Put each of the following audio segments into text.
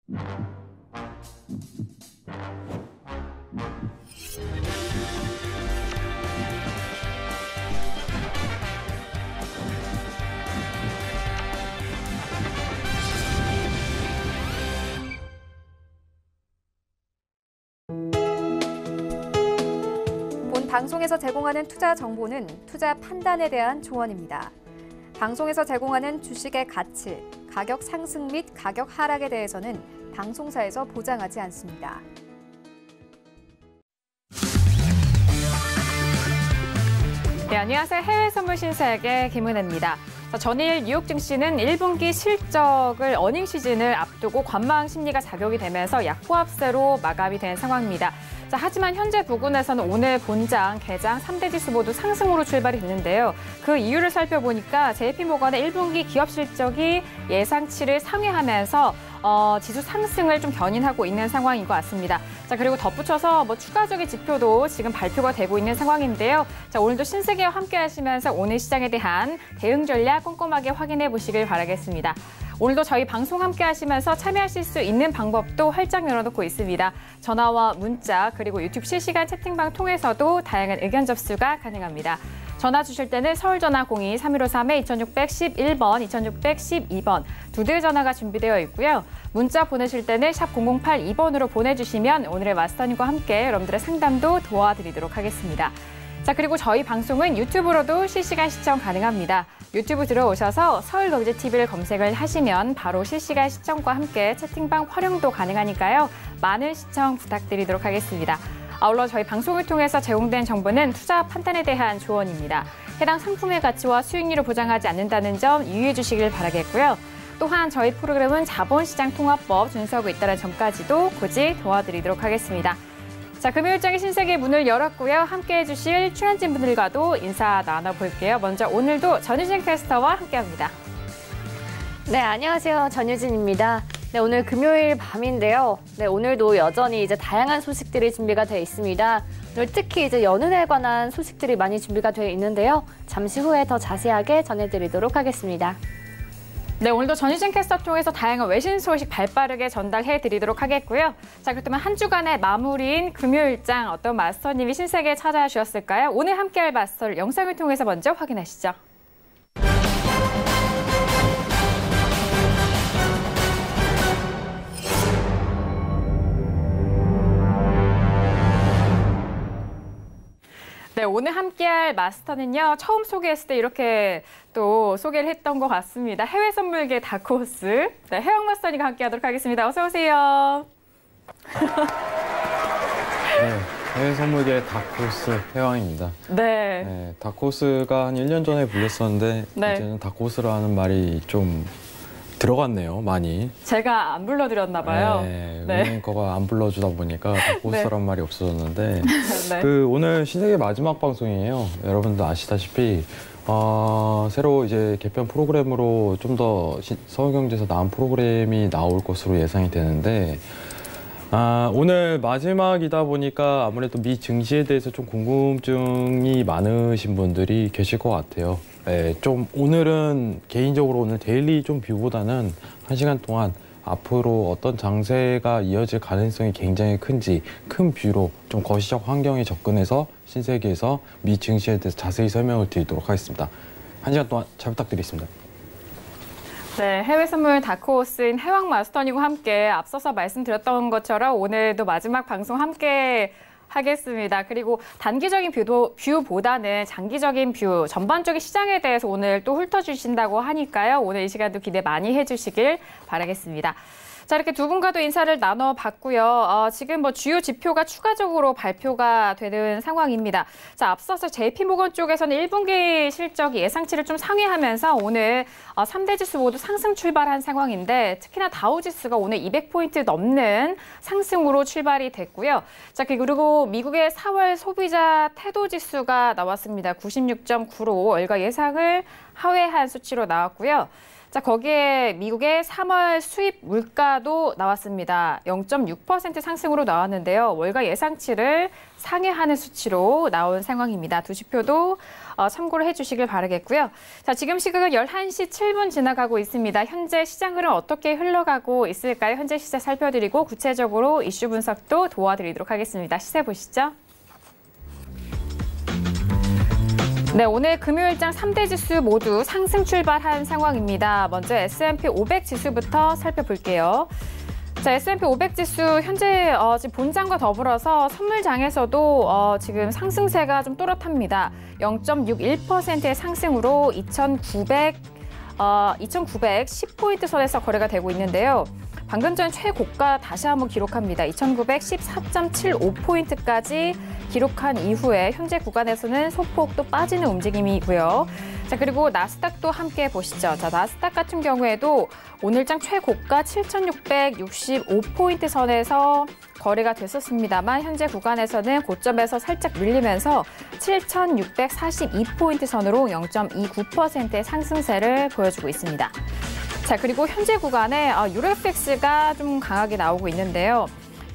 본 방송에서 제공하는 투자 정보는 투자 판단에 대한 조언입니다. 방송에서 제공하는 주식의 가치, 가격 상승 및 가격 하락에 대해서는 방송사에서 보장하지 않습니다. 네, 안녕하세요. 해외 선물 신세계 김은혜입니다. 전일 뉴욕 증시는 1분기 실적을 어닝 시즌을 앞두고 관망 심리가 작용이 되면서 약보합세로 마감이 된 상황입니다. 하지만 현재 부근에서는 오늘 본장, 개장 3대 지수 모두 상승으로 출발이 됐는데요. 그 이유를 살펴보니까 JP모건의 1분기 기업 실적이 예상치를 상회하면서 지수 상승을 좀 견인하고 있는 상황인 것 같습니다. 그리고 덧붙여서 추가적인 지표도 지금 발표가 되고 있는 상황인데요. 오늘도 신세계와 함께 하시면서 오늘 시장에 대한 대응 전략 꼼꼼하게 확인해 보시길 바라겠습니다. 오늘도 저희 방송 함께 하시면서 참여하실 수 있는 방법도 활짝 열어놓고 있습니다. 전화와 문자 그리고 유튜브 실시간 채팅방 통해서도 다양한 의견 접수가 가능합니다. 전화 주실 때는 서울전화 02-3113-2611번, 2612번 두 대의 전화가 준비되어 있고요. 문자 보내실 때는 샵 0082번으로 보내주시면 오늘의 마스터님과 함께 여러분들의 상담도 도와드리도록 하겠습니다. 그리고 저희 방송은 유튜브로도 실시간 시청 가능합니다. 유튜브 들어오셔서 서울경제TV를 검색을 하시면 바로 실시간 시청과 함께 채팅방 활용도 가능하니까요. 많은 시청 부탁드리도록 하겠습니다. 아울러 저희 방송을 통해서 제공된 정보는 투자 판단에 대한 조언입니다. 해당 상품의 가치와 수익률을 보장하지 않는다는 점 유의해 주시길 바라겠고요. 또한 저희 프로그램은 자본시장통합법 준수하고 있다는 점까지도 고지 도와드리도록 하겠습니다. 금요일장의 신세계 문을 열었고요. 함께해 주실 출연진 분들과도 인사 나눠볼게요. 먼저 오늘도 전유진 캐스터와 함께합니다. 네, 안녕하세요. 전유진입니다. 네, 오늘 금요일 밤인데요. 네, 오늘도 여전히 이제 다양한 소식들이 준비가 되어 있습니다. 오늘 특히 이제 연은에 관한 소식들이 많이 준비가 되어 있는데요. 잠시 후에 더 자세하게 전해드리도록 하겠습니다. 네, 오늘도 전유진 캐스터 통해서 다양한 외신 소식 발빠르게 전달해드리도록 하겠고요. 그렇다면 한 주간의 마무리인 금요일장 어떤 마스터님이 신세계에 찾아주셨을까요? 오늘 함께할 마스터를 영상을 통해서 먼저 확인하시죠. 네, 오늘 함께할 마스터는요. 처음 소개했을 때 이렇게 또 소개를 했던 것 같습니다. 해외 선물계 다크호스 네, 해왕 마스터님과 함께하도록 하겠습니다. 어서 오세요. 네, 해외 선물계 다크호스 해왕입니다. 네. 네, 다크호스가 한 1년 전에 불렸었는데 네. 이제는 다크호스라는 말이 좀 들어갔네요, 많이. 제가 안 불러드렸나 봐요. 네, 네. 은행거가 안 불러주다 보니까 다크호스란 말이 없어졌는데 네. 오늘 신세계 마지막 방송이에요. 여러분도 아시다시피 새로 이제 개편 프로그램으로 좀 더 서울경제에서 나은 프로그램이 나올 것으로 예상이 되는데 오늘 마지막이다 보니까 아무래도 미 증시에 대해서 좀 궁금증이 많으신 분들이 계실 것 같아요. 네, 좀 오늘은 개인적으로 오늘 데일리 좀 뷰보다는 1시간 동안 앞으로 어떤 장세가 이어질 가능성이 굉장히 큰지 큰 뷰로 좀 거시적 환경에 접근해서 신세계에서 미 증시에 대해서 자세히 설명을 드리도록 하겠습니다. 1시간 동안 잘 부탁드리겠습니다. 네, 해외 선물 다크호스인 해왕 마스터님과 함께 앞서서 말씀드렸던 것처럼 오늘도 마지막 방송 함께 하겠습니다. 그리고 단기적인 뷰보다는 장기적인 뷰, 전반적인 시장에 대해서 오늘 또 훑어주신다고 하니까요. 오늘 이 시간도 기대 많이 해주시길 바라겠습니다. 이렇게 두 분과도 인사를 나눠봤고요. 지금 주요 지표가 추가적으로 발표가 되는 상황입니다. 앞서서 JP모건 쪽에서는 1분기 실적이 예상치를 좀 상회하면서 오늘 3대 지수 모두 상승 출발한 상황인데 특히나 다우지수가 오늘 200포인트 넘는 상승으로 출발이 됐고요. 그리고 미국의 4월 소비자 태도지수가 나왔습니다. 96.9로 월가 예상을 하회한 수치로 나왔고요. 자, 거기에 미국의 3월 수입 물가도 나왔습니다. 0.6% 상승으로 나왔는데요. 월가 예상치를 상회하는 수치로 나온 상황입니다. 두 지표도 참고를 해주시길 바라겠고요. 자, 지금 시각은 11시 7분 지나가고 있습니다. 현재 시장 흐름 어떻게 흘러가고 있을까요? 현재 시세 살펴드리고 구체적으로 이슈 분석도 도와드리도록 하겠습니다. 시세 보시죠. 네, 오늘 금요일장 3대 지수 모두 상승 출발한 상황입니다. 먼저 S&P 500 지수부터 살펴볼게요. 자, S&P 500 지수 현재 지금 본장과 더불어서 선물장에서도 지금 상승세가 좀 또렷합니다. 0.61%의 상승으로 2,910포인트 선에서 거래가 되고 있는데요. 방금 전 최고가 다시 한번 기록합니다. 2,914.75포인트까지 기록한 이후에 현재 구간에서는 소폭 또 빠지는 움직임이고요. 자, 그리고 나스닥도 함께 보시죠. 자, 나스닥 같은 경우에도 오늘장 최고가 7,665포인트 선에서 거래가 됐었습니다만 현재 구간에서는 고점에서 살짝 밀리면서 7,642포인트 선으로 0.29%의 상승세를 보여주고 있습니다. 자, 그리고 현재 구간에 유로FX가 좀 강하게 나오고 있는데요.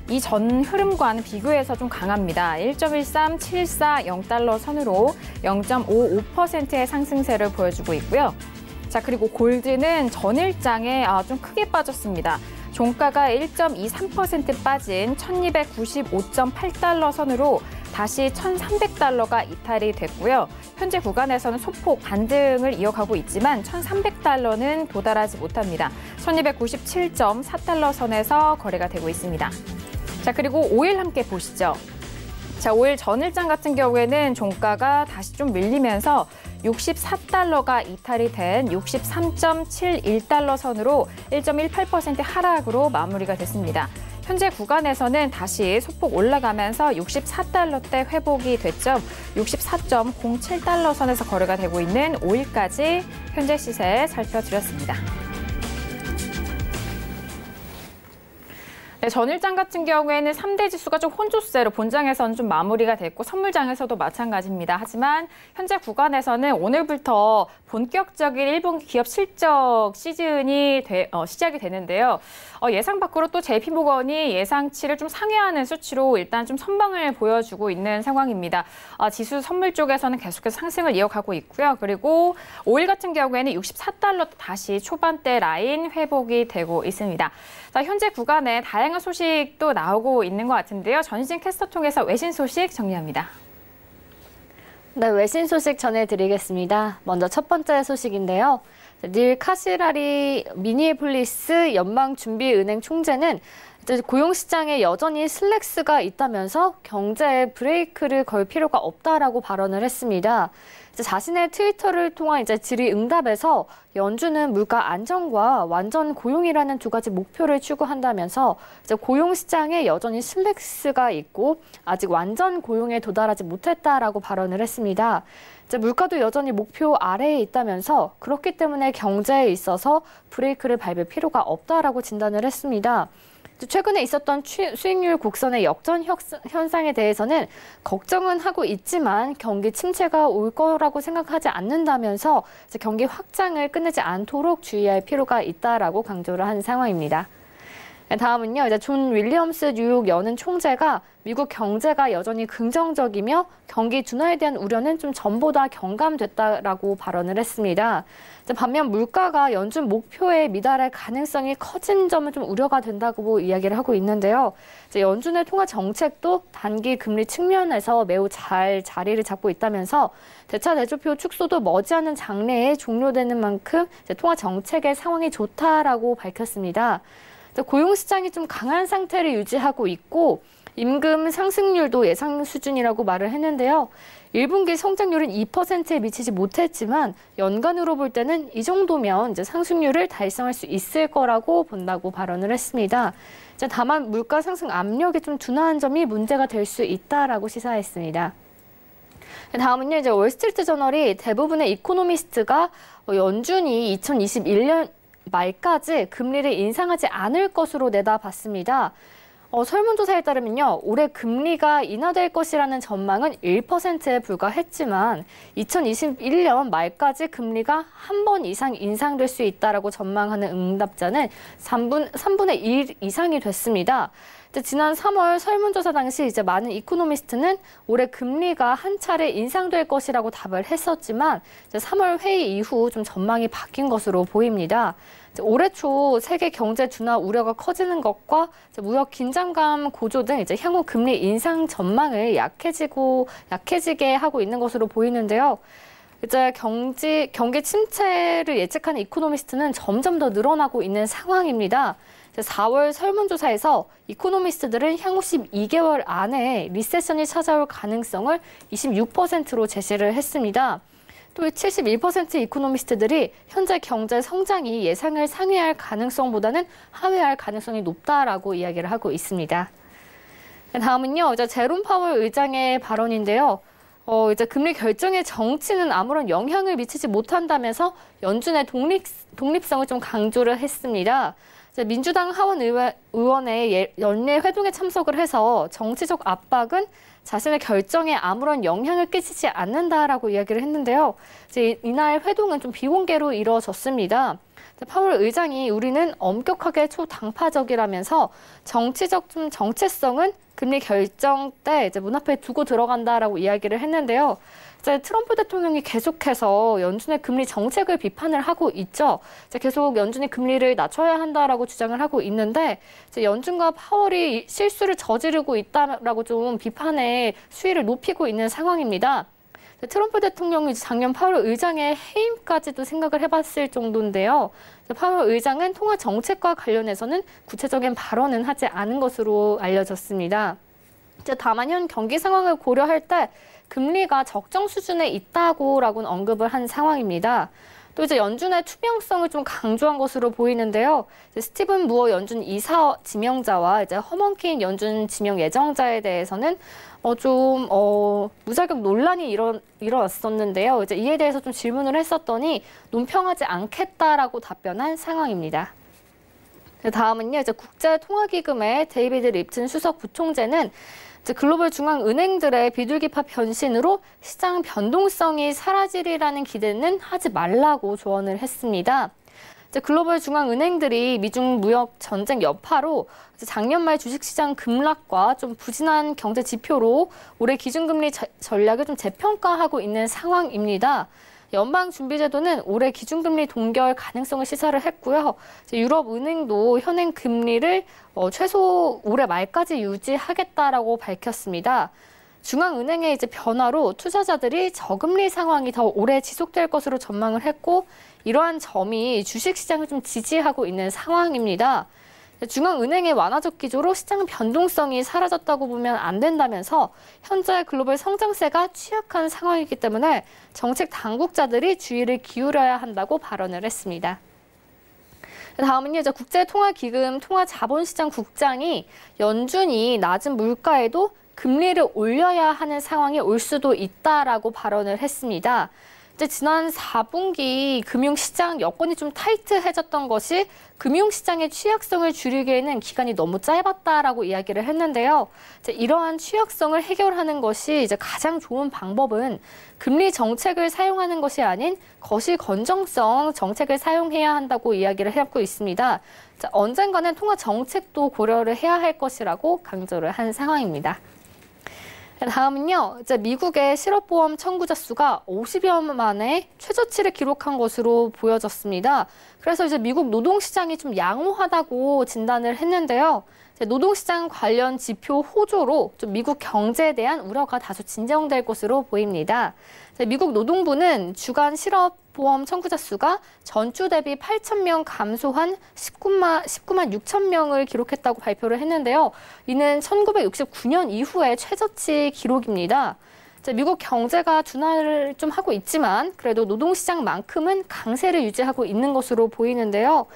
이 전 흐름과는 비교해서 좀 강합니다. 1.13740달러 선으로 0.55%의 상승세를 보여주고 있고요. 자, 그리고 골드는 전일장에 좀 크게 빠졌습니다. 종가가 1.23% 빠진 1,295.8달러 선으로 다시 1,300달러가 이탈이 됐고요. 현재 구간에서는 소폭 반등을 이어가고 있지만 1,300달러는 도달하지 못합니다. 1,297.4달러 선에서 거래가 되고 있습니다. 자, 그리고 오일 함께 보시죠. 자, 오일 전일장 같은 경우에는 종가가 다시 좀 밀리면서 64달러가 이탈이 된 63.71달러 선으로 1.18% 하락으로 마무리가 됐습니다. 현재 구간에서는 다시 소폭 올라가면서 64달러대 회복이 됐죠. 64.07달러 선에서 거래가 되고 있는 오일까지 현재 시세 살펴드렸습니다. 네, 전일장 같은 경우에는 3대 지수가 좀 혼조세로 본장에서는 좀 마무리가 됐고 선물장에서도 마찬가지입니다. 하지만 현재 구간에서는 오늘부터 본격적인 1분기 기업 실적 시즌이 시작이 되는데요. 예상 밖으로 또 JP모건이 예상치를 좀 상회하는 수치로 일단 좀 선방을 보여주고 있는 상황입니다. 지수 선물 쪽에서는 계속해서 상승을 이어가고 있고요. 그리고 오일 같은 경우에는 64달러 다시 초반대 라인 회복이 되고 있습니다. 자, 현재 구간에 다양한 소식도 나오고 있는 것 같은데요. 전희진 캐스터 통해서 외신 소식 정리합니다. 네, 외신 소식 전해드리겠습니다. 먼저 첫 번째 소식인데요. 닐 카시라리 미니애폴리스 연방준비은행 총재는 고용시장에 여전히 슬랙스가 있다면서 경제에 브레이크를 걸 필요가 없다라고 발언을 했습니다. 자신의 트위터를 통한 질의응답에서 연준은 물가 안정과 완전 고용이라는 두 가지 목표를 추구한다면서 고용시장에 여전히 슬랙스가 있고 아직 완전 고용에 도달하지 못했다라고 발언을 했습니다. 물가도 여전히 목표 아래에 있다면서 그렇기 때문에 경제에 있어서 브레이크를 밟을 필요가 없다라고 진단을 했습니다. 최근에 있었던 수익률 곡선의 역전 현상에 대해서는 걱정은 하고 있지만 경기 침체가 올 거라고 생각하지 않는다면서 경기 확장을 끝내지 않도록 주의할 필요가 있다라고 강조를 한 상황입니다. 다음은요, 존 윌리엄스 뉴욕 연은 총재가 미국 경제가 여전히 긍정적이며 경기 둔화에 대한 우려는 좀 전보다 경감됐다라고 발언을 했습니다. 반면 물가가 연준 목표에 미달할 가능성이 커진 점은 좀 우려가 된다고 이야기를 하고 있는데요. 연준의 통화 정책도 단기 금리 측면에서 매우 잘 자리를 잡고 있다면서 대차 대조표 축소도 머지않은 장래에 종료되는 만큼 통화 정책의 상황이 좋다라고 밝혔습니다. 고용시장이 좀 강한 상태를 유지하고 있고 임금 상승률도 예상 수준이라고 말을 했는데요. 1분기 성장률은 2%에 미치지 못했지만 연간으로 볼 때는 이 정도면 상승률을 달성할 수 있을 거라고 본다고 발언을 했습니다. 다만 물가 상승 압력이 좀 둔화한 점이 문제가 될 수 있다라고 시사했습니다. 다음은요, 월스트리트 저널이 대부분의 이코노미스트가 연준이 2021년 말까지 금리를 인상하지 않을 것으로 내다봤습니다. 설문조사에 따르면요, 올해 금리가 인하될 것이라는 전망은 1%에 불과했지만 2021년 말까지 금리가 한 번 이상 인상될 수 있다라고 전망하는 응답자는 3분의 1 이상이 됐습니다. 지난 3월 설문조사 당시 이제 많은 이코노미스트는 올해 금리가 한 차례 인상될 것이라고 답을 했었지만 3월 회의 이후 좀 전망이 바뀐 것으로 보입니다. 올해 초 세계 경제 둔화 우려가 커지는 것과 무역 긴장감 고조 등 이제 향후 금리 인상 전망을 약해지게 하고 있는 것으로 보이는데요. 이제 경기 침체를 예측하는 이코노미스트는 점점 더 늘어나고 있는 상황입니다. 4월 설문조사에서 이코노미스트들은 향후 12개월 안에 리세션이 찾아올 가능성을 26%로 제시를 했습니다. 또 71% 이코노미스트들이 현재 경제 성장이 예상을 상회할 가능성보다는 하회할 가능성이 높다라고 이야기를 하고 있습니다. 다음은요, 이제 제롬 파월 의장의 발언인데요. 이제 금리 결정의 정치는 아무런 영향을 미치지 못한다면서 연준의 독립성을 좀 강조를 했습니다. 민주당 하원 의원의 연례 회동에 참석을 해서 정치적 압박은 자신의 결정에 아무런 영향을 끼치지 않는다라고 이야기를 했는데요. 이날 회동은 좀 비공개로 이루어졌습니다. 파월 의장이 우리는 엄격하게 초당파적이라면서 정치적 정체성은 금리 결정 때 이제 문 앞에 두고 들어간다라고 이야기를 했는데요. 트럼프 대통령이 계속해서 연준의 금리 정책을 비판을 하고 있죠. 계속 연준이 금리를 낮춰야 한다라고 주장을 하고 있는데 연준과 파월이 실수를 저지르고 있다라고 좀 비판의 수위를 높이고 있는 상황입니다. 트럼프 대통령이 작년 파월 의장의 해임까지도 생각을 해봤을 정도인데요. 파월 의장은 통화 정책과 관련해서는 구체적인 발언은 하지 않은 것으로 알려졌습니다. 다만 현 경기 상황을 고려할 때 금리가 적정 수준에 있다고라고는 언급을 한 상황입니다. 또 이제 연준의 투명성을 좀 강조한 것으로 보이는데요. 스티븐 무어 연준 이사 지명자와 이제 허먼 케인 연준 지명 예정자에 대해서는 무자격 논란이 일어났었는데요. 이제 이에 대해서 좀 질문을 했었더니 논평하지 않겠다라고 답변한 상황입니다. 다음은요, 이제 국제통화기금의 데이비드 립튼 수석 부총재는 글로벌 중앙은행들의 비둘기파 변신으로 시장 변동성이 사라지리라는 기대는 하지 말라고 조언을 했습니다. 글로벌 중앙은행들이 미중 무역 전쟁 여파로 작년 말 주식시장 급락과 좀 부진한 경제 지표로 올해 기준금리 전략을 좀 재평가하고 있는 상황입니다. 연방준비제도는 올해 기준금리 동결 가능성을 시사를 했고요. 유럽은행도 현행 금리를 최소 올해 말까지 유지하겠다라고 밝혔습니다. 중앙은행의 이제 변화로 투자자들이 저금리 상황이 더 오래 지속될 것으로 전망을 했고 이러한 점이 주식시장을 좀 지지하고 있는 상황입니다. 중앙은행의 완화적 기조로 시장 변동성이 사라졌다고 보면 안 된다면서 현재 글로벌 성장세가 취약한 상황이기 때문에 정책 당국자들이 주의를 기울여야 한다고 발언을 했습니다. 다음은요, 이제 국제통화기금 통화자본시장 국장이 연준이 낮은 물가에도 금리를 올려야 하는 상황이 올 수도 있다라고 발언을 했습니다. 지난 4분기 금융시장 여건이 좀 타이트해졌던 것이 금융시장의 취약성을 줄이기에는 기간이 너무 짧았다라고 이야기를 했는데요. 이러한 취약성을 해결하는 것이 이제 가장 좋은 방법은 금리 정책을 사용하는 것이 아닌 거시 건정성 정책을 사용해야 한다고 이야기를 하고 있습니다. 언젠가는 통화 정책도 고려를 해야 할 것이라고 강조를 한 상황입니다. 다음은요, 이제 미국의 실업보험 청구자 수가 50여 만에 최저치를 기록한 것으로 보여졌습니다. 그래서 이제 미국 노동시장이 좀 양호하다고 진단을 했는데요. 노동시장 관련 지표 호조로 좀 미국 경제에 대한 우려가 다소 진정될 것으로 보입니다. 미국 노동부는 주간 실업보험 청구자 수가 전주 대비 8,000명 감소한 19만 6천 명을 기록했다고 발표를 했는데요. 이는 1969년 이후의 최저치 기록입니다. 미국 경제가 둔화를 좀 하고 있지만 그래도 노동시장만큼은 강세를 유지하고 있는 것으로 보이는데요.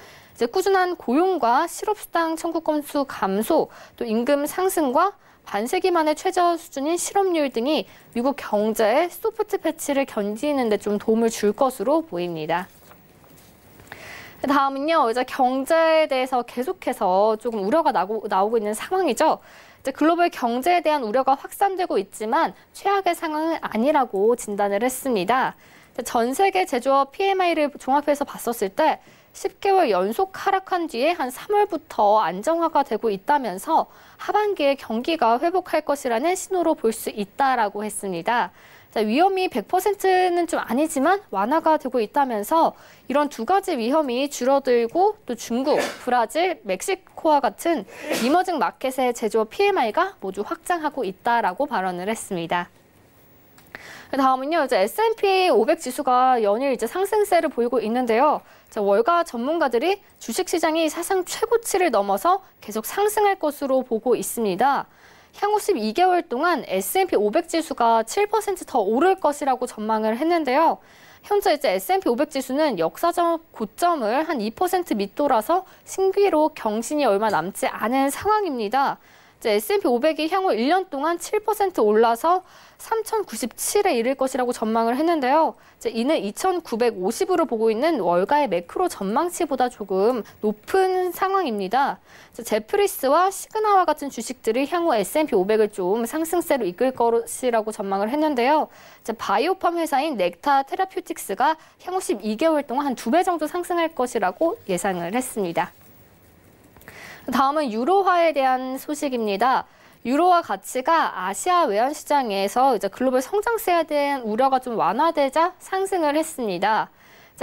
꾸준한 고용과 실업수당 청구 건수 감소, 또 임금 상승과 반세기 만의 최저 수준인 실업률 등이 미국 경제의 소프트 패치를 견디는 데 좀 도움을 줄 것으로 보입니다. 다음은요, 이제 경제에 대해서 계속해서 조금 우려가 나오고 있는 상황이죠. 이제 글로벌 경제에 대한 우려가 확산되고 있지만 최악의 상황은 아니라고 진단을 했습니다. 전 세계 제조업 PMI를 종합해서 봤었을 때 10개월 연속 하락한 뒤에 한 3월부터 안정화가 되고 있다면서 하반기에 경기가 회복할 것이라는 신호로 볼 수 있다라고 했습니다. 위험이 100%는 좀 아니지만 완화가 되고 있다면서 이런 두 가지 위험이 줄어들고 또 중국, 브라질, 멕시코와 같은 이머징 마켓의 제조업 PMI가 모두 확장하고 있다라고 발언을 했습니다. 다음은요, 이제 S&P 500 지수가 연일 이제 상승세를 보이고 있는데요. 월가 전문가들이 주식시장이 사상 최고치를 넘어서 계속 상승할 것으로 보고 있습니다. 향후 12개월 동안 S&P 500 지수가 7% 더 오를 것이라고 전망을 했는데요. 현재 이제 S&P 500 지수는 역사적 고점을 한 2% 밑돌아서 신기록 경신이 얼마 남지 않은 상황입니다. 이제 S&P 500이 향후 1년 동안 7% 올라서 3,097에 이를 것이라고 전망을 했는데요. 이는 2,950으로 보고 있는 월가의 매크로 전망치보다 조금 높은 상황입니다. 제프리스와 시그나와 같은 주식들이 향후 S&P 500을 좀 상승세로 이끌 것이라고 전망을 했는데요. 바이오팜 회사인 넥타 테라퓨틱스가 향후 12개월 동안 한 2배 정도 상승할 것이라고 예상을 했습니다. 다음은 유로화에 대한 소식입니다. 유로화 가치가 아시아 외환 시장에서 이제 글로벌 성장세에 대한 우려가 좀 완화되자 상승을 했습니다.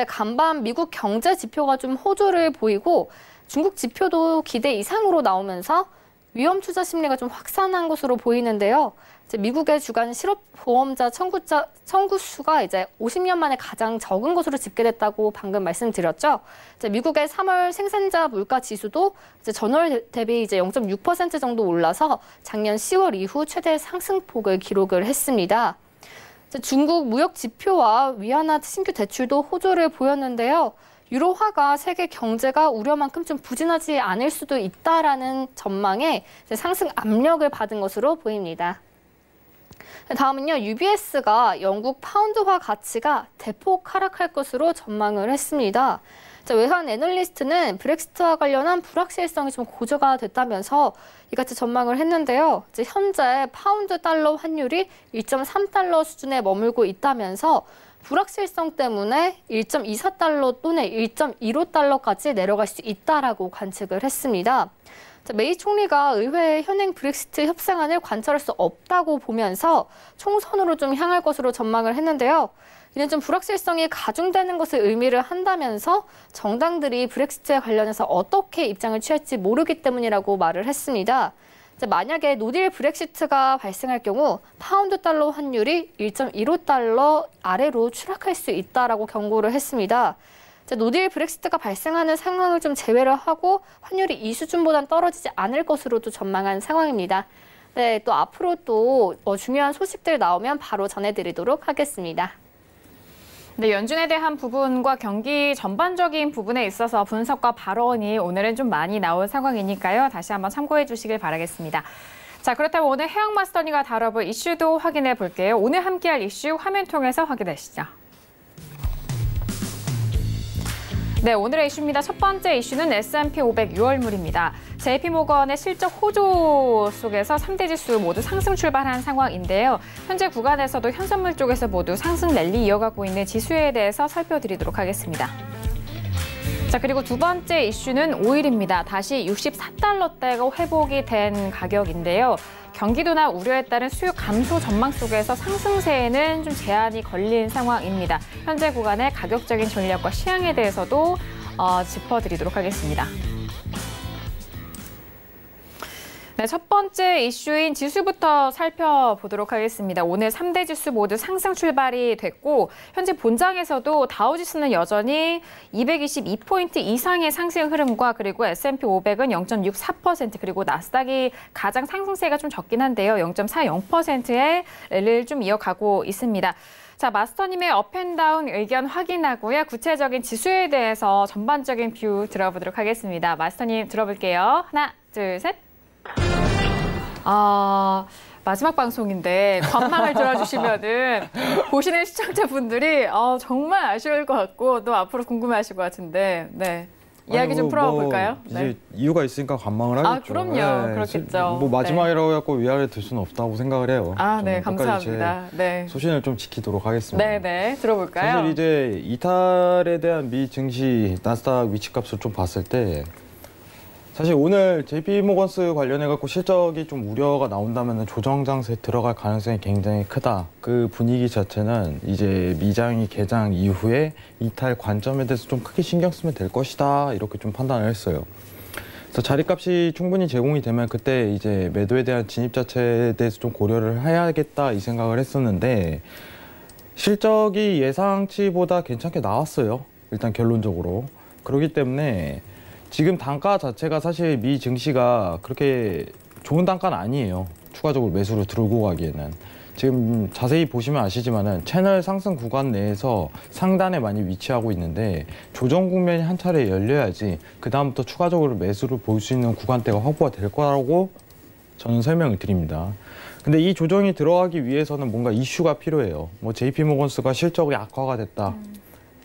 간밤 미국 경제 지표가 좀 호조를 보이고 중국 지표도 기대 이상으로 나오면서 위험 투자 심리가 좀 확산한 것으로 보이는데요. 미국의 주간 실업보험자 청구 수가 이제 50년 만에 가장 적은 것으로 집계됐다고 방금 말씀드렸죠. 미국의 3월 생산자 물가 지수도 이제 전월 대비 이제 0.6% 정도 올라서 작년 10월 이후 최대 상승폭을 기록을 했습니다. 중국 무역 지표와 위안화 신규 대출도 호조를 보였는데요. 유로화가 세계 경제가 우려만큼 좀 부진하지 않을 수도 있다라는 전망에 상승 압력을 받은 것으로 보입니다. 다음은요, UBS가 영국 파운드화 가치가 대폭 하락할 것으로 전망을 했습니다. 외환 애널리스트는 브렉시트와 관련한 불확실성이 좀 고조가 됐다면서 이같이 전망을 했는데요. 현재 파운드 달러 환율이 1.3달러 수준에 머물고 있다면서 불확실성 때문에 1.24달러 또는 1.15달러까지 내려갈 수 있다라고 관측을 했습니다. 메이 총리가 의회 현행 브렉시트 협상안을 관철할 수 없다고 보면서 총선으로 좀 향할 것으로 전망을 했는데요. 이는 좀 불확실성이 가중되는 것을 의미를 한다면서 정당들이 브렉시트에 관련해서 어떻게 입장을 취할지 모르기 때문이라고 말을 했습니다. 만약에 노딜 브렉시트가 발생할 경우 파운드 달러 환율이 1.15달러 아래로 추락할 수 있다라고 경고를 했습니다. 노딜 브렉시트가 발생하는 상황을 좀 제외를 하고 환율이 이 수준보단 떨어지지 않을 것으로도 전망한 상황입니다. 네, 또 앞으로 또 중요한 소식들 나오면 바로 전해드리도록 하겠습니다. 네, 연준에 대한 부분과 경기 전반적인 부분에 있어서 분석과 발언이 오늘은 좀 많이 나온 상황이니까요. 다시 한번 참고해 주시길 바라겠습니다. 자, 그렇다면 오늘 해영마스터니가 다뤄볼 이슈도 확인해 볼게요. 오늘 함께할 이슈 화면 통해서 확인하시죠. 네, 오늘의 이슈입니다. 첫 번째 이슈는 S&P 500 6월물입니다. JP모건의 실적 호조 속에서 3대 지수 모두 상승 출발한 상황인데요. 현재 구간에서도 현선물 쪽에서 모두 상승 랠리 이어가고 있는 지수에 대해서 살펴드리도록 하겠습니다. 자, 그리고 두 번째 이슈는 오일입니다. 다시 64달러대가 회복이 된 가격인데요. 경기도나 우려에 따른 수요 감소 전망 속에서 상승세에는 좀 제한이 걸린 상황입니다. 현재 구간의 가격적인 전략과 시향에 대해서도 짚어드리도록 하겠습니다. 네, 첫 번째 이슈인 지수부터 살펴보도록 하겠습니다. 오늘 3대 지수 모두 상승 출발이 됐고 현재 본장에서도 다우지수는 여전히 222포인트 이상의 상승 흐름과 그리고 S&P 500은 0.64% 그리고 나스닥이 가장 상승세가 좀 적긴 한데요. 0.40%의 랠리를 좀 이어가고 있습니다. 자, 마스터님의 업앤다운 의견 확인하고요. 구체적인 지수에 대해서 전반적인 뷰 들어보도록 하겠습니다. 마스터님 들어볼게요. 하나, 둘, 셋. 마지막 방송인데 관망을 들어주시면은 보시는 시청자분들이 정말 아쉬울 것 같고 또 앞으로 궁금해하실 것 같은데 네. 이야기 좀 풀어볼까요? 이제 네. 이유가 있으니까 관망을 하겠죠. 그럼요. 그렇겠죠. 뭐 마지막이라고 해갖고 위아래 들 수는 없다고 생각을 해요. 네, 저는 끝까지 감사합니다. 제 네. 소신을 좀 지키도록 하겠습니다. 네, 들어볼까요? 사실 이제 이탈에 대한 미 증시 나스닥 위치값을 좀 봤을 때 사실 오늘 JP모건스 관련해 갖고 실적이 좀 우려가 나온다면 조정 장세에 들어갈 가능성이 굉장히 크다. 그 분위기 자체는 이제 미장이 개장 이후에 이탈 관점에 대해서 좀 크게 신경 쓰면 될 것이다. 이렇게 좀 판단을 했어요. 그래서 자리값이 충분히 제공이 되면 그때 이제 매도에 대한 진입 자체에 대해서 좀 고려를 해야겠다 이 생각을 했었는데 실적이 예상치보다 괜찮게 나왔어요. 일단 결론적으로. 그렇기 때문에 지금 단가 자체가 사실 미 증시가 그렇게 좋은 단가는 아니에요. 추가적으로 매수를 들고 가기에는. 지금 자세히 보시면 아시지만은 채널 상승 구간 내에서 상단에 많이 위치하고 있는데 조정 국면이 한 차례 열려야지 그 다음부터 추가적으로 매수를 볼 수 있는 구간대가 확보가 될 거라고 저는 설명을 드립니다. 근데 이 조정이 들어가기 위해서는 뭔가 이슈가 필요해요. 뭐 JP모건스가 실적이 악화가 됐다.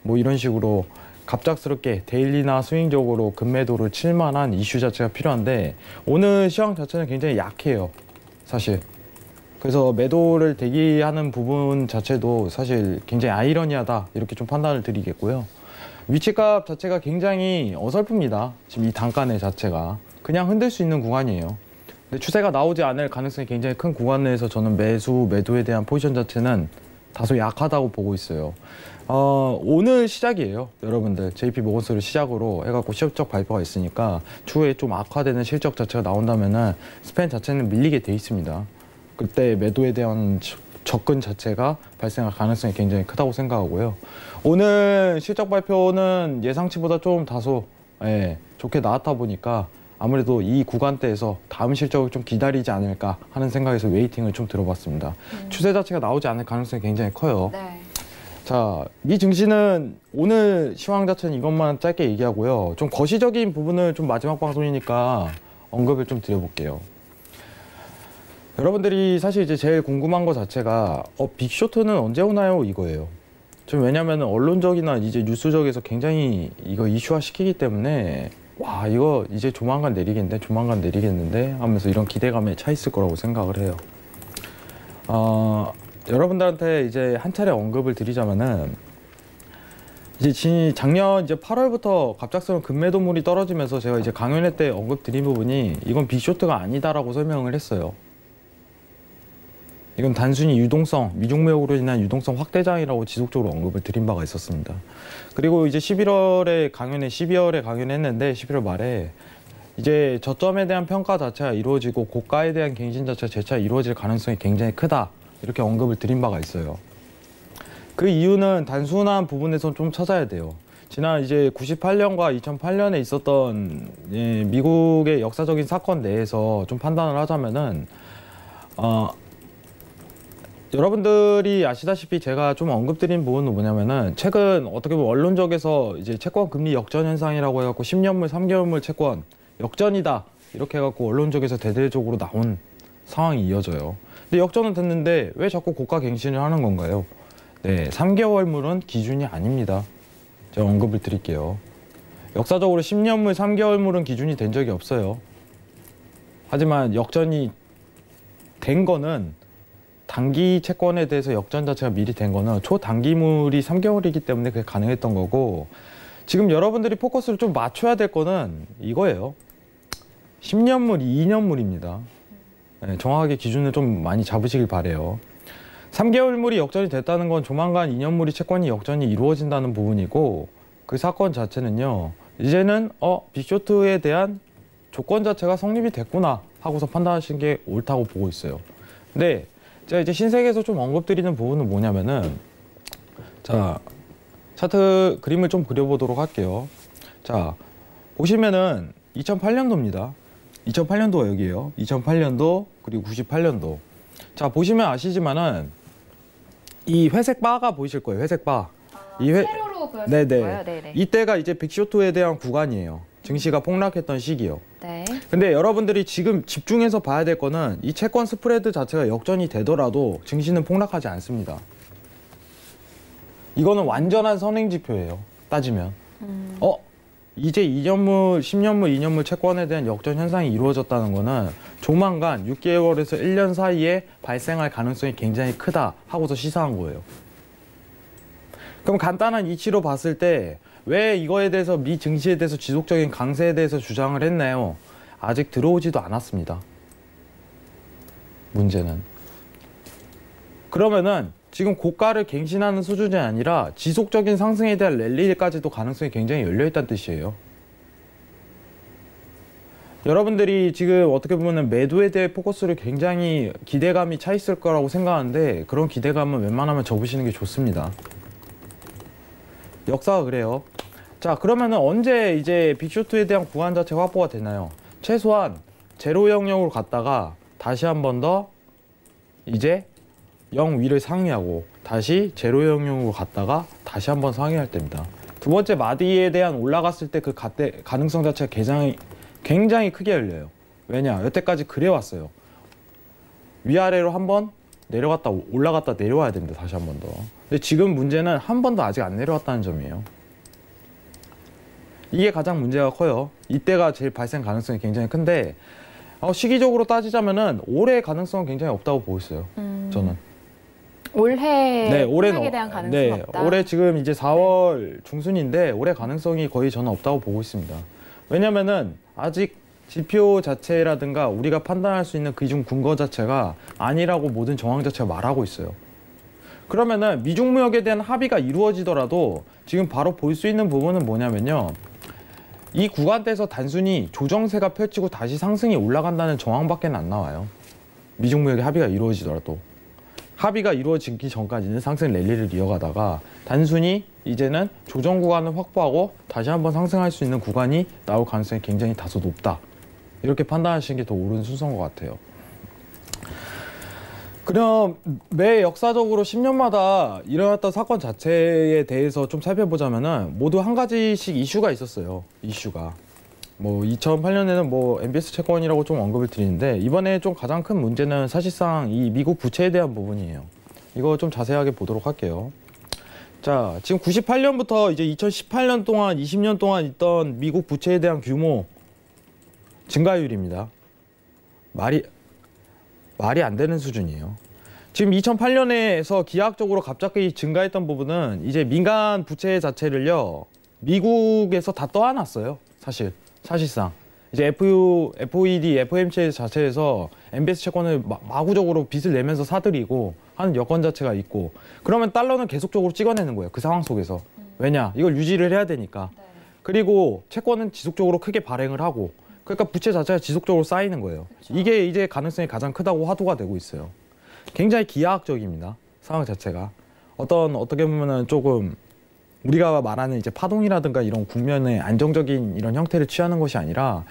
뭐 이런 식으로 갑작스럽게 데일리나 스윙적으로 급매도를 칠 만한 이슈 자체가 필요한데 오늘 시황 자체는 굉장히 약해요. 사실. 그래서 매도를 대기하는 부분 자체도 사실 굉장히 아이러니하다 이렇게 좀 판단을 드리겠고요. 위치값 자체가 굉장히 어설픕니다. 지금 이 단가 내 자체가. 그냥 흔들 수 있는 구간이에요. 근데 추세가 나오지 않을 가능성이 굉장히 큰 구간 내에서 저는 매도에 대한 포지션 자체는 다소 약하다고 보고 있어요. 오늘 시작이에요. 여러분들 JP모건스를 시작으로 해갖고 실적 발표가 있으니까 추후에 좀 악화되는 실적 자체가 나온다면은 스팬 자체는 밀리게 돼 있습니다. 그때 매도에 대한 접근 자체가 발생할 가능성이 굉장히 크다고 생각하고요. 오늘 실적 발표는 예상치보다 좀 다소 좋게 나왔다 보니까 아무래도 이 구간대에서 다음 실적을 좀 기다리지 않을까 하는 생각에서 웨이팅을 좀 들어봤습니다. 추세 자체가 나오지 않을 가능성이 굉장히 커요. 네. 자, 미 증시는 오늘 시황 자체는 이것만 짧게 얘기하고요. 좀 거시적인 부분을 좀 마지막 방송이니까 언급을 좀 드려볼게요. 여러분들이 사실 이제 제일 궁금한 거 자체가 빅쇼트는 언제 오나요? 이거예요. 좀 왜냐면은 언론적이나 이제 뉴스적에서 굉장히 이거 이슈화 시키기 때문에 와, 이거 이제 조만간 내리겠는데 하면서 이런 기대감에 차 있을 거라고 생각을 해요. 여러분들한테 이제 한 차례 언급을 드리자면은 이제 작년 이제 8월부터 갑작스러운 급매도물이 떨어지면서 제가 이제 강연회 때 언급 드린 부분이 이건 빅쇼트가 아니다라고 설명을 했어요. 이건 단순히 유동성, 미중매우로 인한 유동성 확대장이라고 지속적으로 언급을 드린 바가 있었습니다. 그리고 이제 12월에 강연했는데 11월 말에 이제 저점에 대한 평가 자체가 이루어지고 고가에 대한 갱신 자체가 재차 이루어질 가능성이 굉장히 크다. 이렇게 언급을 드린 바가 있어요. 그 이유는 단순한 부분에서 좀 찾아야 돼요. 지난 이제 98년과 2008년에 있었던 미국의 역사적인 사건 내에서 좀 판단을 하자면은 여러분들이 아시다시피 제가 좀 언급드린 부분은 뭐냐면은 최근 어떻게 보면 언론적에서 이제 채권 금리 역전 현상이라고 해갖고 10년물, 3개월물 채권 역전이다 이렇게 해갖고 언론적에서 대대적으로 나온 상황이 이어져요. 근데 역전은 됐는데 왜 자꾸 고가 갱신을 하는 건가요? 네, 3개월물은 기준이 아닙니다. 제가 언급을 드릴게요. 역사적으로 10년물, 3개월물은 기준이 된 적이 없어요. 하지만 역전이 된 거는 단기 채권에 대해서 역전 자체가 미리 된 거는 초단기물이 3개월이기 때문에 그게 가능했던 거고 지금 여러분들이 포커스를 좀 맞춰야 될 거는 이거예요. 10년물, 2년물입니다. 네, 정확하게 기준을 좀 많이 잡으시길 바래요. 3개월물이 역전이 됐다는 건 조만간 2년물이 채권이 역전이 이루어진다는 부분이고 그 사건 자체는요. 이제는 빅쇼트에 대한 조건 자체가 성립이 됐구나 하고서 판단하시는 게 옳다고 보고 있어요. 근데 제가 이제 신세계에서 좀 언급드리는 부분은 뭐냐면은 자 차트 그림을 좀 그려보도록 할게요. 자 보시면은 2008년도입니다. 2008년도가 여기에요. 2008년도 그리고 98년도. 자 보시면 아시지만은 이 회색 바가 보이실 거예요. 회색 바. 세로로 보여주는 거예요? 네네. 이때가 이제 빅쇼트에 대한 구간이에요. 증시가 폭락했던 시기요. 네. 근데 여러분들이 지금 집중해서 봐야 될 거는 이 채권 스프레드 자체가 역전이 되더라도 증시는 폭락하지 않습니다. 이거는 완전한 선행지표예요. 따지면. 이제 2년물, 10년물, 2년물 채권에 대한 역전 현상이 이루어졌다는 거는 조만간 6개월에서 1년 사이에 발생할 가능성이 굉장히 크다 하고서 시사한 거예요. 그럼 간단한 이치로 봤을 때 왜 이거에 대해서 미 증시에 대해서 지속적인 강세에 대해서 주장을 했나요? 아직 들어오지도 않았습니다. 문제는. 그러면은 지금 고가를 갱신하는 수준이 아니라 지속적인 상승에 대한 랠리까지도 가능성이 굉장히 열려있다는 뜻이에요. 여러분들이 지금 어떻게 보면 매도에 대해 포커스를 굉장히 기대감이 차 있을 거라고 생각하는데 그런 기대감은 웬만하면 접으시는 게 좋습니다. 역사가 그래요. 자, 그러면은 언제 이제 빅쇼트에 대한 구간 자체가 확보가 되나요? 최소한 제로 영역으로 갔다가 다시 한 번 더 이제 0 위를 상회하고 다시 제로 영역으로 갔다가 다시 한 번 상회할 때입니다. 두 번째 마디에 대한 올라갔을 때 그 가능성 자체가 굉장히 크게 열려요. 왜냐? 여태까지 그래왔어요. 위아래로 한 번 내려갔다 올라갔다 내려와야 됩니다. 다시 한 번 더. 근데 지금 문제는 한 번도 아직 안 내려왔다는 점이에요. 이게 가장 문제가 커요. 이때가 제일 발생 가능성이 굉장히 큰데 시기적으로 따지자면은 올해 가능성은 굉장히 없다고 보고 있어요. 저는. 올해 올해는 폭락에 대한 가능성이 없다. 올해 지금 이제 4월 중순인데 올해 가능성이 거의 저는 없다고 보고 있습니다. 왜냐면은 아직 지표 자체라든가 우리가 판단할 수 있는 기준 근거 자체가 아니라고 모든 정황 자체가 말하고 있어요. 그러면은 미중 무역에 대한 합의가 이루어지더라도 지금 바로 볼 수 있는 부분은 뭐냐면요. 이 구간대에서 단순히 조정세가 펼치고 다시 상승이 올라간다는 정황밖에 안 나와요. 미중 무역의 합의가 이루어지더라도. 합의가 이루어지기 전까지는 상승 랠리를 이어가다가 단순히 이제는 조정 구간을 확보하고 다시 한번 상승할 수 있는 구간이 나올 가능성이 굉장히 다소 높다. 이렇게 판단하시는 게 더 옳은 순서인 것 같아요. 그럼 매 역사적으로 10년마다 일어났던 사건 자체에 대해서 좀 살펴보자면은 모두 한 가지씩 이슈가 있었어요. 이슈가. 뭐 2008년에는 뭐 MBS 채권이라고 좀 언급을 드리는데 이번에 좀 가장 큰 문제는 사실상 이 미국 부채에 대한 부분이에요. 이거 좀 자세하게 보도록 할게요. 자, 지금 98년부터 이제 2018년 동안 20년 동안 있던 미국 부채에 대한 규모 증가율입니다. 말이 안 되는 수준이에요. 지금 2008년에서 기하학적으로 갑자기 증가했던 부분은 이제 민간 부채 자체를요, 미국에서 다 떠안았어요. 사실상. 이제 FOED, FOMC 자체에서 MBS 채권을 마구적으로 빚을 내면서 사들이고 하는 여건 자체가 있고, 그러면 달러는 계속적으로 찍어내는 거예요. 그 상황 속에서. 왜냐? 이걸 유지를 해야 되니까. 그리고 채권은 지속적으로 크게 발행을 하고, 그러니까 부채 자체가 지속적으로 쌓이는 거예요. 그렇죠. 이게 이제 가능성이 가장 크다고 화두가 되고 있어요. 굉장히 기하학적입니다. 상황 자체가. 어떻게 보면은 조금 우리가 말하는 이제 파동이라든가 이런 국면의 안정적인 이런 형태를 취하는 것이 아니라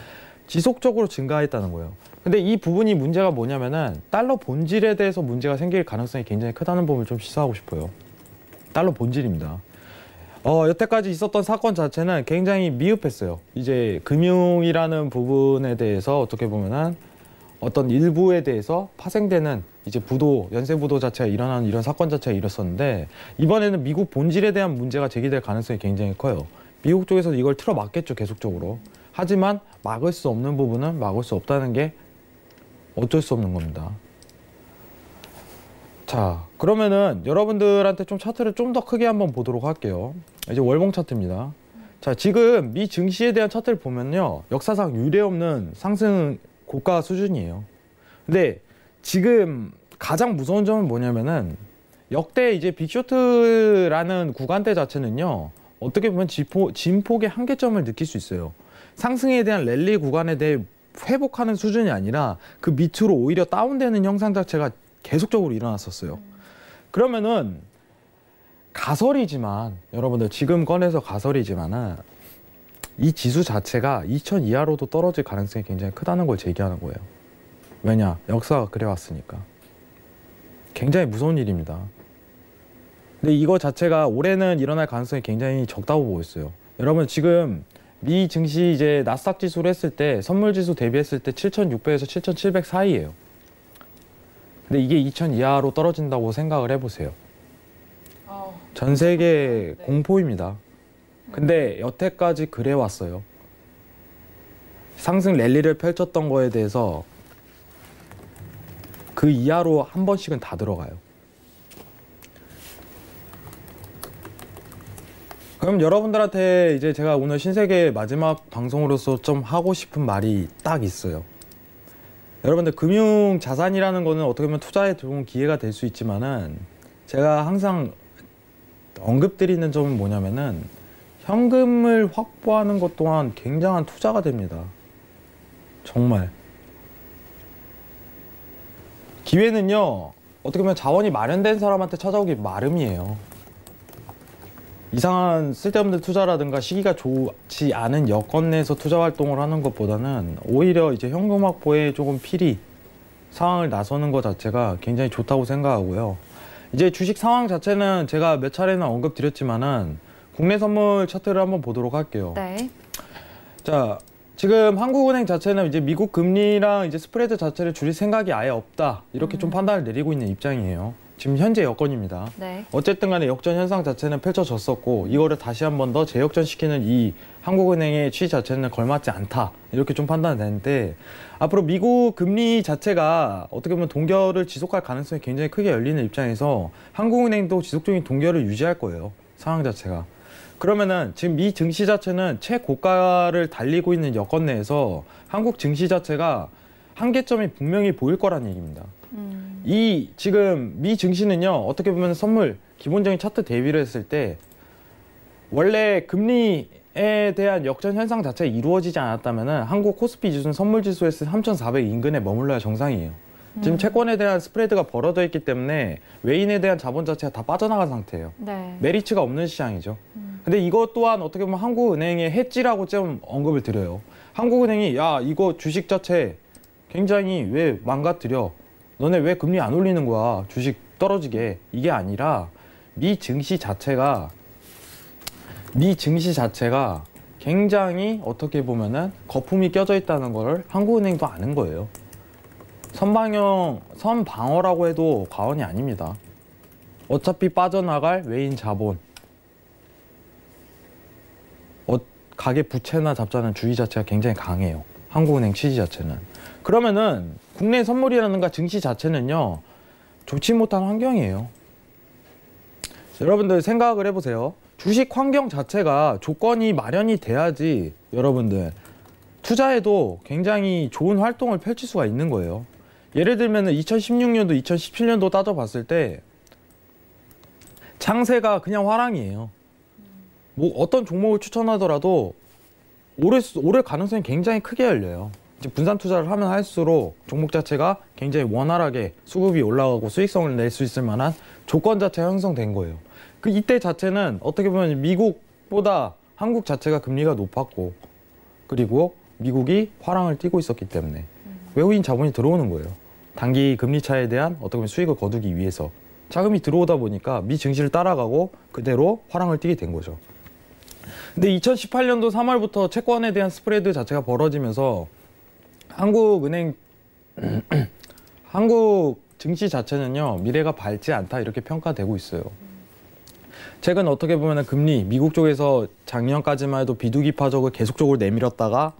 지속적으로 증가했다는 거예요. 근데 이 부분이 문제가 뭐냐면은 달러 본질에 대해서 문제가 생길 가능성이 굉장히 크다는 부분을 좀 시사하고 싶어요. 달러 본질입니다. 여태까지 있었던 사건 자체는 굉장히 미흡했어요. 이제 금융이라는 부분에 대해서 어떻게 보면은 어떤 일부에 대해서 파생되는 이제 연쇄 부도 자체가 일어나는 이런 사건 자체가 일었었는데, 이번에는 미국 본질에 대한 문제가 제기될 가능성이 굉장히 커요. 미국 쪽에서 이걸 틀어막겠죠, 계속적으로. 하지만 막을 수 없는 부분은 막을 수 없다는 게 어쩔 수 없는 겁니다. 자, 그러면은 여러분들한테 좀 차트를 좀 더 크게 한번 보도록 할게요. 이제 월봉 차트입니다. 자, 지금 미 증시에 대한 차트를 보면요, 역사상 유례없는 상승 고가 수준이에요. 근데 지금 가장 무서운 점은 뭐냐면은 역대 이제 빅쇼트라는 구간대 자체는요, 어떻게 보면 진폭의 한계점을 느낄 수 있어요. 상승에 대한 랠리 구간에 대해 회복하는 수준이 아니라 그 밑으로 오히려 다운되는 형상 자체가 계속적으로 일어났었어요. 그러면은 가설이지만, 여러분들 지금 꺼내서 가설이지만은 이 지수 자체가 2000 이하로도 떨어질 가능성이 굉장히 크다는 걸 제기하는 거예요. 왜냐? 역사가 그래왔으니까. 굉장히 무서운 일입니다. 근데 이거 자체가 올해는 일어날 가능성이 굉장히 적다고 보고 있어요. 여러분 지금 미 증시 이제 나스닥 지수를 했을 때 선물 지수 대비했을 때 7,600에서 7,700 사이예요. 근데 이게 2,000 이하로 떨어진다고 생각을 해보세요. 전 세계 공포입니다. 근데 여태까지 그래 왔어요. 상승 랠리를 펼쳤던 거에 대해서 그 이하로 한 번씩은 다 들어가요. 그럼 여러분들한테 이제 제가 오늘 신세계 마지막 방송으로서 좀 하고 싶은 말이 딱 있어요. 여러분들 금융 자산이라는 거는 어떻게 보면 투자에 좋은 기회가 될 수 있지만은 제가 항상 언급드리는 점은 뭐냐면은 현금을 확보하는 것 또한 굉장한 투자가 됩니다. 정말. 기회는요, 어떻게 보면 자원이 마련된 사람한테 찾아오기 마름이에요. 이상한 쓸데없는 투자라든가 시기가 좋지 않은 여건 내에서 투자 활동을 하는 것보다는 오히려 이제 현금 확보에 조금 필히 상황을 나서는 것 자체가 굉장히 좋다고 생각하고요. 이제 주식 상황 자체는 제가 몇 차례나 언급드렸지만은 국내 선물 차트를 한번 보도록 할게요. 네. 자, 지금 한국은행 자체는 이제 미국 금리랑 이제 스프레드 자체를 줄일 생각이 아예 없다. 이렇게 좀 판단을 내리고 있는 입장이에요. 지금 현재 여건입니다. 네. 어쨌든 간에 역전 현상 자체는 펼쳐졌었고 이거를 다시 한 번 더 재역전시키는 이 한국은행의 취지 자체는 걸맞지 않다. 이렇게 좀 판단이 되는데 앞으로 미국 금리 자체가 어떻게 보면 동결을 지속할 가능성이 굉장히 크게 열리는 입장에서 한국은행도 지속적인 동결을 유지할 거예요. 상황 자체가. 그러면은 지금 미 증시 자체는 최고가를 달리고 있는 여건 내에서 한국 증시 자체가 한계점이 분명히 보일 거란 얘기입니다. 이 지금 미 증시는요, 어떻게 보면 선물 기본적인 차트 대비를 했을 때 원래 금리에 대한 역전 현상 자체가 이루어지지 않았다면은 한국 코스피 지수는 선물 지수에서 3,400 인근에 머물러야 정상이에요. 지금 채권에 대한 스프레드가 벌어져 있기 때문에 외인에 대한 자본 자체가 다 빠져나간 상태예요. 네. 메리츠가 없는 시장이죠. 근데 이것 또한 어떻게 보면 한국은행의 해지라고 좀 언급을 드려요. 한국은행이 야, 이거 주식 자체 굉장히 왜 망가뜨려? 너네 왜 금리 안 올리는 거야? 주식 떨어지게. 이게 아니라 미 증시 자체가 굉장히 어떻게 보면은 거품이 껴져 있다는 걸 한국은행도 아는 거예요. 선방어라고 해도 과언이 아닙니다. 어차피 빠져나갈 외인 자본, 가계 부채나 잡자는 주의 자체가 굉장히 강해요. 한국은행 취지 자체는. 그러면은 국내 선물이라든가 증시 자체는요, 좋지 못한 환경이에요. 여러분들 생각을 해보세요. 주식 환경 자체가 조건이 마련이 돼야지 여러분들 투자에도 굉장히 좋은 활동을 펼칠 수가 있는 거예요. 예를 들면 2016년도, 2017년도 따져봤을 때 장세가 그냥 화랑이에요. 뭐 어떤 종목을 추천하더라도 올해 가능성이 굉장히 크게 열려요. 이제 분산 투자를 하면 할수록 종목 자체가 굉장히 원활하게 수급이 올라가고 수익성을 낼 수 있을 만한 조건 자체가 형성된 거예요. 그 이때 자체는 어떻게 보면 미국보다 한국 자체가 금리가 높았고 그리고 미국이 화랑을 띠고 있었기 때문에 외국인 자본이 들어오는 거예요. 단기 금리 차에 대한 어떻게 보면 수익을 거두기 위해서 자금이 들어오다 보니까 미 증시를 따라가고 그대로 화랑을 띠게 된 거죠. 근데 2018년도 3월부터 채권에 대한 스프레드 자체가 벌어지면서 한국 증시 자체는요, 미래가 밝지 않다 이렇게 평가되고 있어요. 최근 어떻게 보면 금리, 미국 쪽에서 작년까지만 해도 비두기 파적을 계속적으로 내밀었다가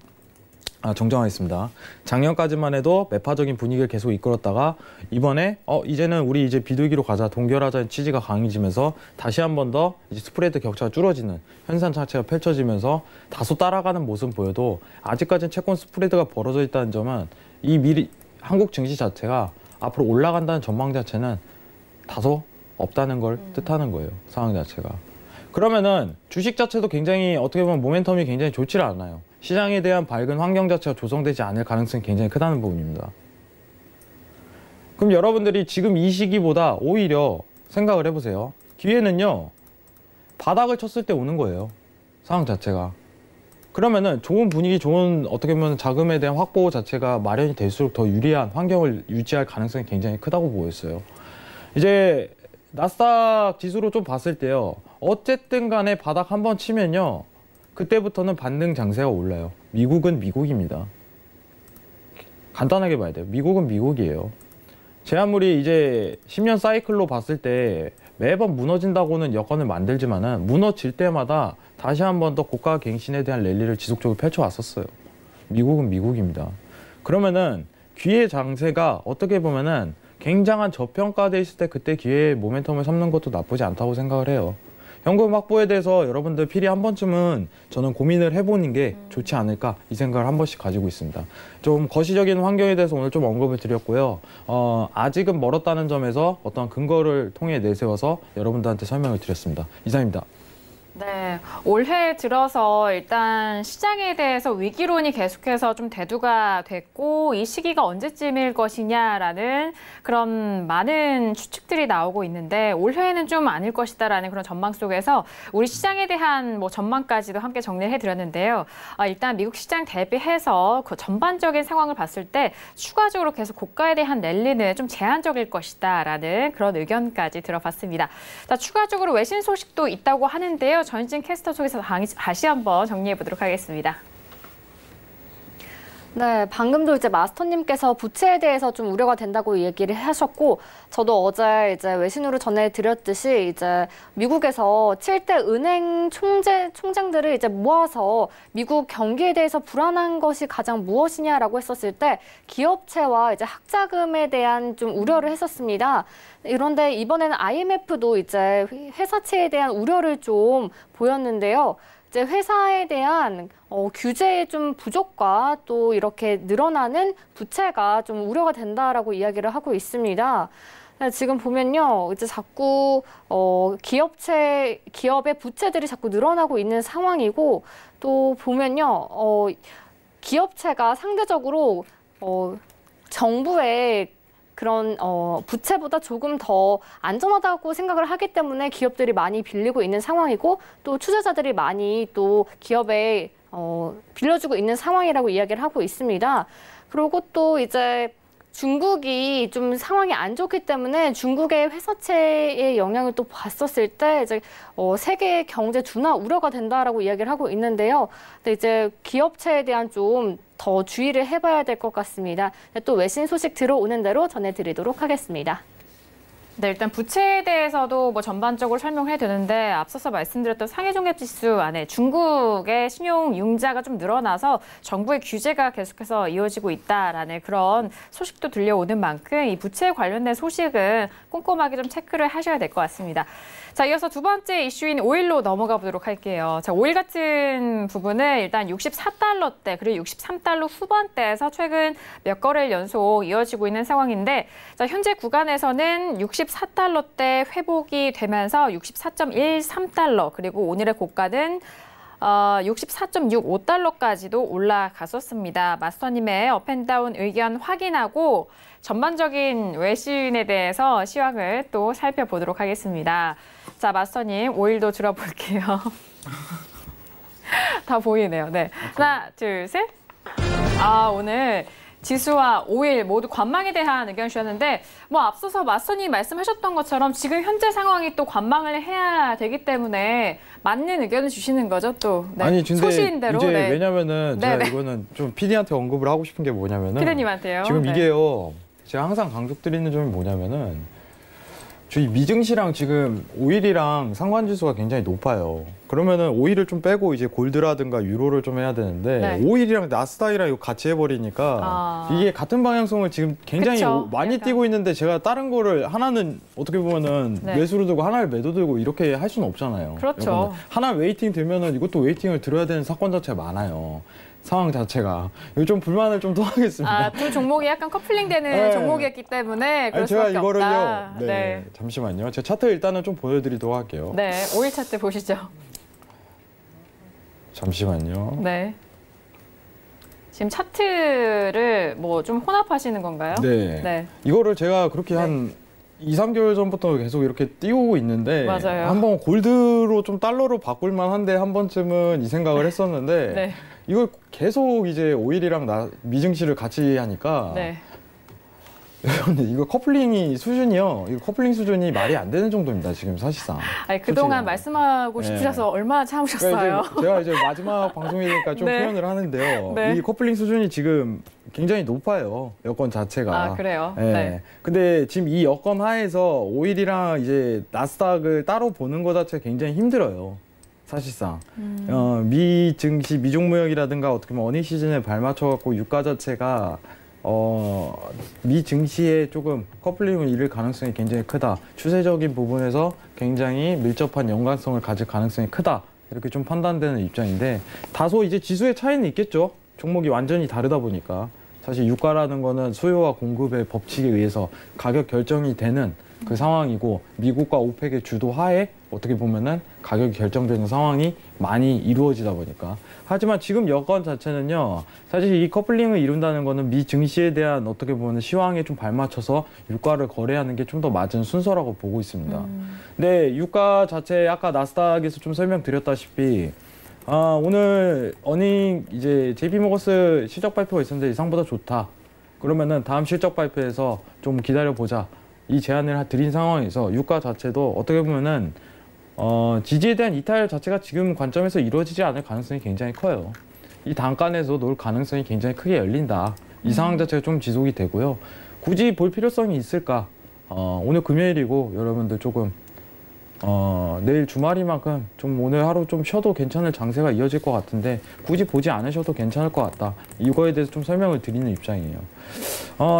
정정하겠습니다. 작년까지만 해도 매파적인 분위기를 계속 이끌었다가 이번에 이제는 우리 이제 비둘기로 가자, 동결하자는 취지가 강해지면서 다시 한 번 더 이제 스프레드 격차가 줄어지는 현상 자체가 펼쳐지면서 다소 따라가는 모습 보여도 아직까지는 채권 스프레드가 벌어져 있다는 점은 한국 증시 자체가 앞으로 올라간다는 전망 자체는 다소 없다는 걸 뜻하는 거예요. 상황 자체가. 그러면은 주식 자체도 굉장히 어떻게 보면 모멘텀이 굉장히 좋지 않아요. 시장에 대한 밝은 환경 자체가 조성되지 않을 가능성이 굉장히 크다는 부분입니다. 그럼 여러분들이 지금 이 시기보다 오히려 생각을 해보세요. 기회는요, 바닥을 쳤을 때 오는 거예요. 상황 자체가. 그러면은 좋은 분위기, 좋은 어떻게 보면 자금에 대한 확보 자체가 마련이 될수록 더 유리한 환경을 유지할 가능성이 굉장히 크다고 보였어요. 이제 나스닥 지수로 좀 봤을 때요, 어쨌든 간에 바닥 한번 치면요, 그때부터는 반등 장세가 올라요. 미국은 미국입니다. 간단하게 봐야 돼요. 미국은 미국이에요. 제 아무리 이제 10년 사이클로 봤을 때 매번 무너진다고는 여건을 만들지만은 무너질 때마다 다시 한 번 더 고가 갱신에 대한 랠리를 지속적으로 펼쳐왔었어요. 미국은 미국입니다. 그러면은 기회 장세가 어떻게 보면은 굉장한 저평가돼 있을 때 그때 기회의 모멘텀을 삼는 것도 나쁘지 않다고 생각을 해요. 현금 확보에 대해서 여러분들 필히 한 번쯤은 저는 고민을 해보는 게 좋지 않을까 이 생각을 한 번씩 가지고 있습니다. 좀 거시적인 환경에 대해서 오늘 좀 언급을 드렸고요. 아직은 멀었다는 점에서 어떤 근거를 통해 내세워서 여러분들한테 설명을 드렸습니다. 이상입니다. 네, 올해 들어서 일단 시장에 대해서 위기론이 계속해서 좀 대두가 됐고 이 시기가 언제쯤일 것이냐라는 그런 많은 추측들이 나오고 있는데 올해는 좀 아닐 것이다라는 그런 전망 속에서 우리 시장에 대한 뭐 전망까지도 함께 정리를 해드렸는데요. 일단 미국 시장 대비해서 그 전반적인 상황을 봤을 때 추가적으로 계속 고가에 대한 랠리는 좀 제한적일 것이다라는 그런 의견까지 들어봤습니다. 자, 추가적으로 외신 소식도 있다고 하는데요. 전진 캐스터 속에서 다시 한번 정리해 보도록 하겠습니다. 네, 방금도 이제 마스터님께서 부채에 대해서 좀 우려가 된다고 얘기를 하셨고, 저도 어제 이제 외신으로 전해드렸듯이 이제 미국에서 7대 은행 총장들을 이제 모아서 미국 경기에 대해서 불안한 것이 가장 무엇이냐라고 했었을 때 기업체와 이제 학자금에 대한 좀 우려를 했었습니다. 그런데 이번에는 IMF도 이제 회사채에 대한 우려를 좀 보였는데요. 이제 회사에 대한 규제의 좀 부족과 또 이렇게 늘어나는 부채가 좀 우려가 된다라고 이야기를 하고 있습니다. 지금 보면요, 이제 자꾸 기업의 부채들이 자꾸 늘어나고 있는 상황이고, 또 보면요, 기업체가 상대적으로 정부의 그런 부채보다 조금 더 안전하다고 생각을 하기 때문에 기업들이 많이 빌리고 있는 상황이고, 또 투자자들이 많이 또 기업에 빌려주고 있는 상황이라고 이야기를 하고 있습니다. 그리고 또 이제 중국이 좀 상황이 안 좋기 때문에 중국의 회사채의 영향을 또 봤었을 때 이제 세계 경제 둔화 우려가 된다라고 이야기를 하고 있는데요. 근데 이제 기업체에 대한 좀 더 주의를 해봐야 될 것 같습니다. 또 외신 소식 들어오는 대로 전해드리도록 하겠습니다. 네, 일단 부채에 대해서도 뭐 전반적으로 설명해 드는데 앞서서 말씀드렸던 상해종합지수 안에 중국의 신용 융자가 좀 늘어나서 정부의 규제가 계속해서 이어지고 있다라는 그런 소식도 들려오는 만큼 이 부채에 관련된 소식은 꼼꼼하게 좀 체크를 하셔야 될 것 같습니다. 자, 이어서 두 번째 이슈인 오일로 넘어가 보도록 할게요. 자, 오일 같은 부분은 일단 64달러대 그리고 63달러 후반대에서 최근 몇 거래일 연속 이어지고 있는 상황인데, 자, 현재 구간에서는 64달러대 회복이 되면서 64.13달러 그리고 오늘의 고가는 64.65달러까지도 올라갔었습니다. 마스터님의 업앤다운 의견 확인하고 전반적인 외신에 대해서 시황을 또 살펴보도록 하겠습니다. 자, 마스터님 오일도 들어볼게요. 다 보이네요. 네, 하나, 둘, 셋. 오늘 지수와 오일 모두 관망에 대한 의견 주셨는데, 뭐 앞서서 마스터님 말씀하셨던 것처럼 지금 현재 상황이 또 관망을 해야 되기 때문에 맞는 의견을 주시는 거죠, 또. 네. 아니, 근데 소신대로. 이제 네. 왜냐면은 제가 네네. 이거는 좀 PD한테 언급을 하고 싶은 게 뭐냐면은 피디님한테요. 지금 네. 이게요, 제가 항상 강조드리는 점이 뭐냐면은 저희 미증시랑 지금 오일이랑 상관지수가 굉장히 높아요. 그러면은 오일을 좀 빼고 이제 골드라든가 유로를 좀 해야 되는데, 네. 오일이랑 나스닥이랑 이거 같이 해버리니까 이게 같은 방향성을 지금 굉장히 그쵸? 많이 약간. 띄고 있는데 제가 다른 거를 하나는 어떻게 보면은 네. 매수로 들고 하나를 매도 들고 이렇게 할 수는 없잖아요. 그렇죠. 여러분들. 하나 웨이팅 들면은 이것도 웨이팅을 들어야 되는 사건 자체가 많아요. 상황 자체가. 이거 좀 불만을 좀 토하겠습니다. 두 종목이 약간 커플링되는 네. 종목이었기 때문에 그럴 아니, 제가 수밖에 이거를요. 없다. 네, 잠시만요. 제가 차트 일단은 좀 보여드리도록 할게요. 네, 오일 차트 보시죠. 잠시만요. 네. 지금 차트를 뭐 좀 혼합하시는 건가요? 네. 네. 이거를 제가 그렇게 네. 한 2, 3개월 전부터 계속 이렇게 띄우고 있는데, 맞아요. 한번 골드로 좀 달러로 바꿀 만한데 한 번쯤은 이 생각을 했었는데, 네. 이걸 계속 이제 오일이랑 미증시를 같이 하니까 네. 근데 이거 커플링이 수준이요. 이거 커플링 수준이 말이 안 되는 정도입니다. 지금 사실상. 아니, 그동안 솔직히. 말씀하고 싶으셔서 얼마나 참으셨어요? 그러니까 제가 이제 마지막 방송이니까 좀 네. 표현을 하는데요. 네. 이 커플링 수준이 지금 굉장히 높아요. 여건 자체가. 아, 그래요? 예. 네. 근데 지금 이 여건 하에서 오일이랑 이제 나스닥을 따로 보는 것 자체가 굉장히 힘들어요. 사실상. 미 증시, 미종무역이라든가 어떻게 보면 어닝 시즌에 발맞춰갖고 유가 자체가 미 증시에 조금 커플링을 이룰 가능성이 굉장히 크다. 추세적인 부분에서 굉장히 밀접한 연관성을 가질 가능성이 크다. 이렇게 좀 판단되는 입장인데 다소 이제 지수의 차이는 있겠죠. 종목이 완전히 다르다 보니까. 사실 유가라는 거는 수요와 공급의 법칙에 의해서 가격 결정이 되는 그 상황이고 미국과 오펙의 주도 하에 어떻게 보면은 가격이 결정되는 상황이 많이 이루어지다 보니까. 하지만 지금 여건 자체는요, 사실 이 커플링을 이룬다는 거는 미 증시에 대한 어떻게 보면 시황에 좀 발맞춰서 유가를 거래하는 게 좀 더 맞은 순서라고 보고 있습니다. 근데 유가 자체 아까 나스닥에서 좀 설명드렸다시피 오늘 어닝 이제 JP모건스 실적 발표가 있었는데 예상보다 좋다. 그러면은 다음 실적 발표에서 좀 기다려보자. 이 제안을 드린 상황에서 유가 자체도 어떻게 보면은 지지에 대한 이탈 자체가 지금 관점에서 이루어지지 않을 가능성이 굉장히 커요. 이 단간에서 놓을 가능성이 굉장히 크게 열린다. 이 상황 자체가 좀 지속이 되고요. 굳이 볼 필요성이 있을까? 오늘 금요일이고 여러분들 조금 내일 주말이만큼 좀 오늘 하루 좀 쉬어도 괜찮을 장세가 이어질 것 같은데 굳이 보지 않으셔도 괜찮을 것 같다. 이거에 대해서 좀 설명을 드리는 입장이에요.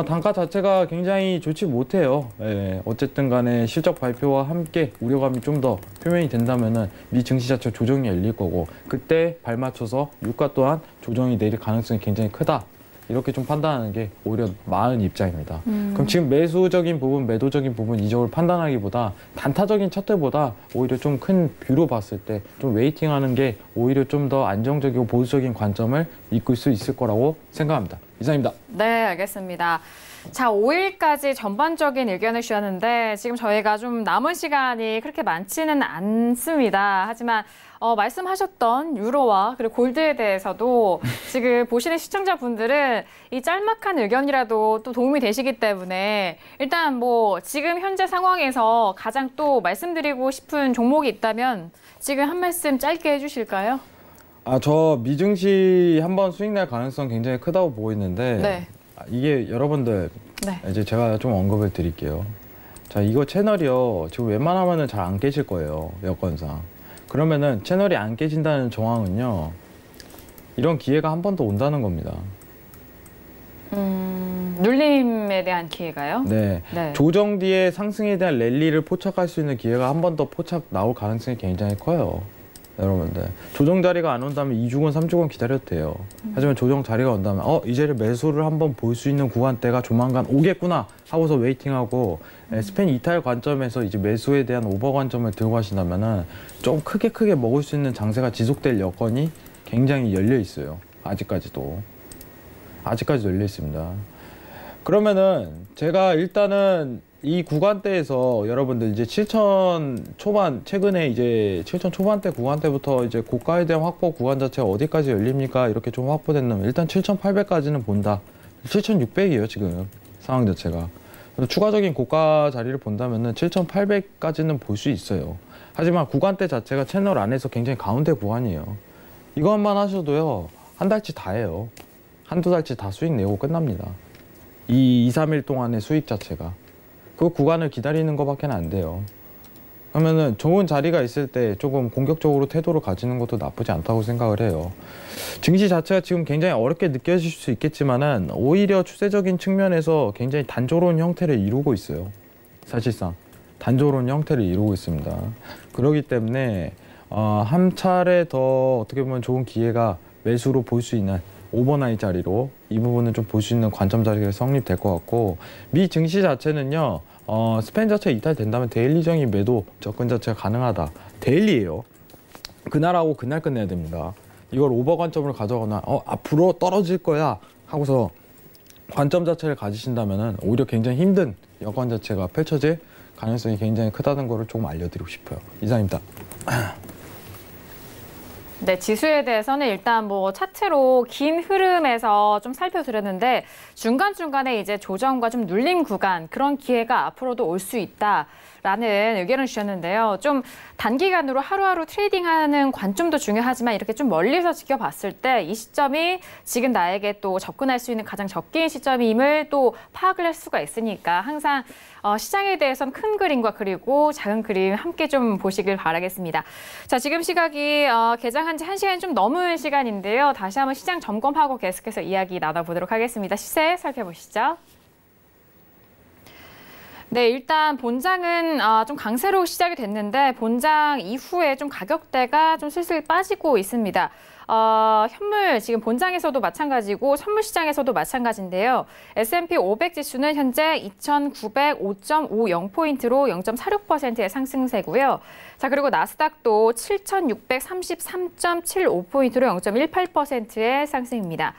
단가 자체가 굉장히 좋지 못해요. 예, 어쨌든 간에 실적 발표와 함께 우려감이 좀 더 표명이 된다면은 미 증시 자체 조정이 열릴 거고 그때 발맞춰서 유가 또한 조정이 내릴 가능성이 굉장히 크다. 이렇게 좀 판단하는 게 오히려 나은 입장입니다. 그럼 지금 매수적인 부분, 매도적인 부분 이적을 판단하기보다 단타적인 차트보다 오히려 좀 큰 뷰로 봤을 때 좀 웨이팅하는 게 오히려 좀 더 안정적이고 보수적인 관점을 이끌 수 있을 거라고 생각합니다. 이상입니다. 네, 알겠습니다. 자, 5일까지 전반적인 의견을 주셨는데 지금 저희가 좀 남은 시간이 그렇게 많지는 않습니다. 하지만 말씀하셨던 유로와 그리고 골드에 대해서도 지금 보시는 시청자분들은 이 짤막한 의견이라도 또 도움이 되시기 때문에 일단 뭐 지금 현재 상황에서 가장 또 말씀드리고 싶은 종목이 있다면 지금 한 말씀 짧게 해주실까요? 저 미증시 한번 수익 날 가능성 굉장히 크다고 보고 있는데 네. 이게 여러분들 네. 이제 제가 좀 언급을 드릴게요. 자, 이거 채널이요. 지금 웬만하면은 잘 안 깨질 거예요. 여건상. 그러면은 채널이 안 깨진다는 정황은요. 이런 기회가 한 번 더 온다는 겁니다. 눌림에 대한 기회가요? 네. 네. 조정 뒤에 상승에 대한 랠리를 포착할 수 있는 기회가 한 번 더 포착 나올 가능성이 굉장히 커요. 여러분들. 조정 자리가 안 온다면 2주건 3주건 기다려도 돼요. 하지만 조정 자리가 온다면 이제를 매수를 한번 볼 수 있는 구간대가 조만간 오겠구나 하고서 웨이팅하고 스팬 이탈 관점에서 이제 매수에 대한 오버 관점을 들고 하신다면은 좀 크게 먹을 수 있는 장세가 지속될 여건이 굉장히 열려 있어요. 아직까지도 열려 있습니다. 그러면은 제가 일단은 이 구간대에서 여러분들 이제 7천 초반, 최근에 이제 7천 초반대 구간대부터 이제 고가에 대한 확보 구간 자체가 어디까지 열립니까? 이렇게 좀 확보됐다면 일단 7,800까지는 본다. 7,600이에요, 지금 상황 자체가. 그래서 추가적인 고가 자리를 본다면은 7,800까지는 볼 수 있어요. 하지만 구간대 자체가 채널 안에서 굉장히 가운데 구간이에요. 이것만 하셔도요, 한 달치 다 해요. 한두 달치 다 수익 내고 끝납니다. 이 2, 3일 동안의 수익 자체가. 그 구간을 기다리는 것밖에 안 돼요. 그러면은 좋은 자리가 있을 때 조금 공격적으로 태도를 가지는 것도 나쁘지 않다고 생각을 해요. 증시 자체가 지금 굉장히 어렵게 느껴질 수 있겠지만은 오히려 추세적인 측면에서 굉장히 단조로운 형태를 이루고 있어요. 사실상 단조로운 형태를 이루고 있습니다. 그렇기 때문에 한 차례 더 어떻게 보면 좋은 기회가 매수로 볼 수 있는 오버나잇 자리로 이 부분은 좀 볼 수 있는 관점 자리가 성립될 것 같고, 미 증시 자체는요, 스팬 자체가 이탈된다면 데일리적인 매도 접근 자체가 가능하다. 데일리예요. 그날하고 그날 끝내야 됩니다. 이걸 오버 관점을 가져가거나 앞으로 떨어질 거야 하고서 관점 자체를 가지신다면은 오히려 굉장히 힘든 여건 자체가 펼쳐질 가능성이 굉장히 크다는 거를 조금 알려드리고 싶어요. 이상입니다. 네, 지수에 대해서는 일단 뭐 차트로 긴 흐름에서 좀 살펴드렸는데 중간중간에 이제 조정과 좀 눌림 구간 그런 기회가 앞으로도 올 수 있다라는 의견을 주셨는데요. 좀 단기간으로 하루하루 트레이딩하는 관점도 중요하지만 이렇게 좀 멀리서 지켜봤을 때 이 시점이 지금 나에게 또 접근할 수 있는 가장 적기인 시점임을 또 파악을 할 수가 있으니까 항상 시장에 대해서는 큰 그림과 그리고 작은 그림 함께 좀 보시길 바라겠습니다. 자, 지금 시각이 개장한 지 1시간이 좀 넘은 시간인데요. 다시 한번 시장 점검하고 계속해서 이야기 나눠보도록 하겠습니다. 시세 살펴보시죠. 네, 일단 본장은 좀 강세로 시작이 됐는데 본장 이후에 좀 가격대가 좀 슬슬 빠지고 있습니다. 현물 지금 본장에서도 마찬가지고 선물 시장에서도 마찬가지인데요. S&P 500 지수는 현재 2,905.50포인트로 0.46%의 상승세고요. 자, 그리고 나스닥도 7,633.75포인트로 0.18%의 상승입니다.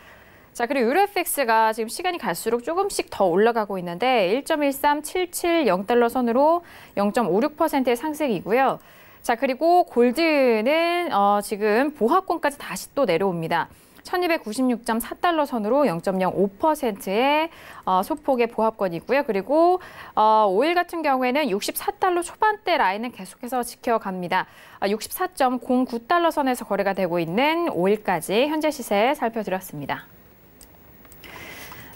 자, 그리고 유로FX가 지금 시간이 갈수록 조금씩 더 올라가고 있는데 1.13770달러 선으로 0.56%의 상승이고요. 자, 그리고 골드는 지금 보합권까지 다시 또 내려옵니다. 1296.4달러 선으로 0.05%의 소폭의 보합권이고요. 그리고 오일 같은 경우에는 64달러 초반대 라인은 계속해서 지켜갑니다. 64.09달러 선에서 거래가 되고 있는 오일까지 현재 시세 살펴드렸습니다.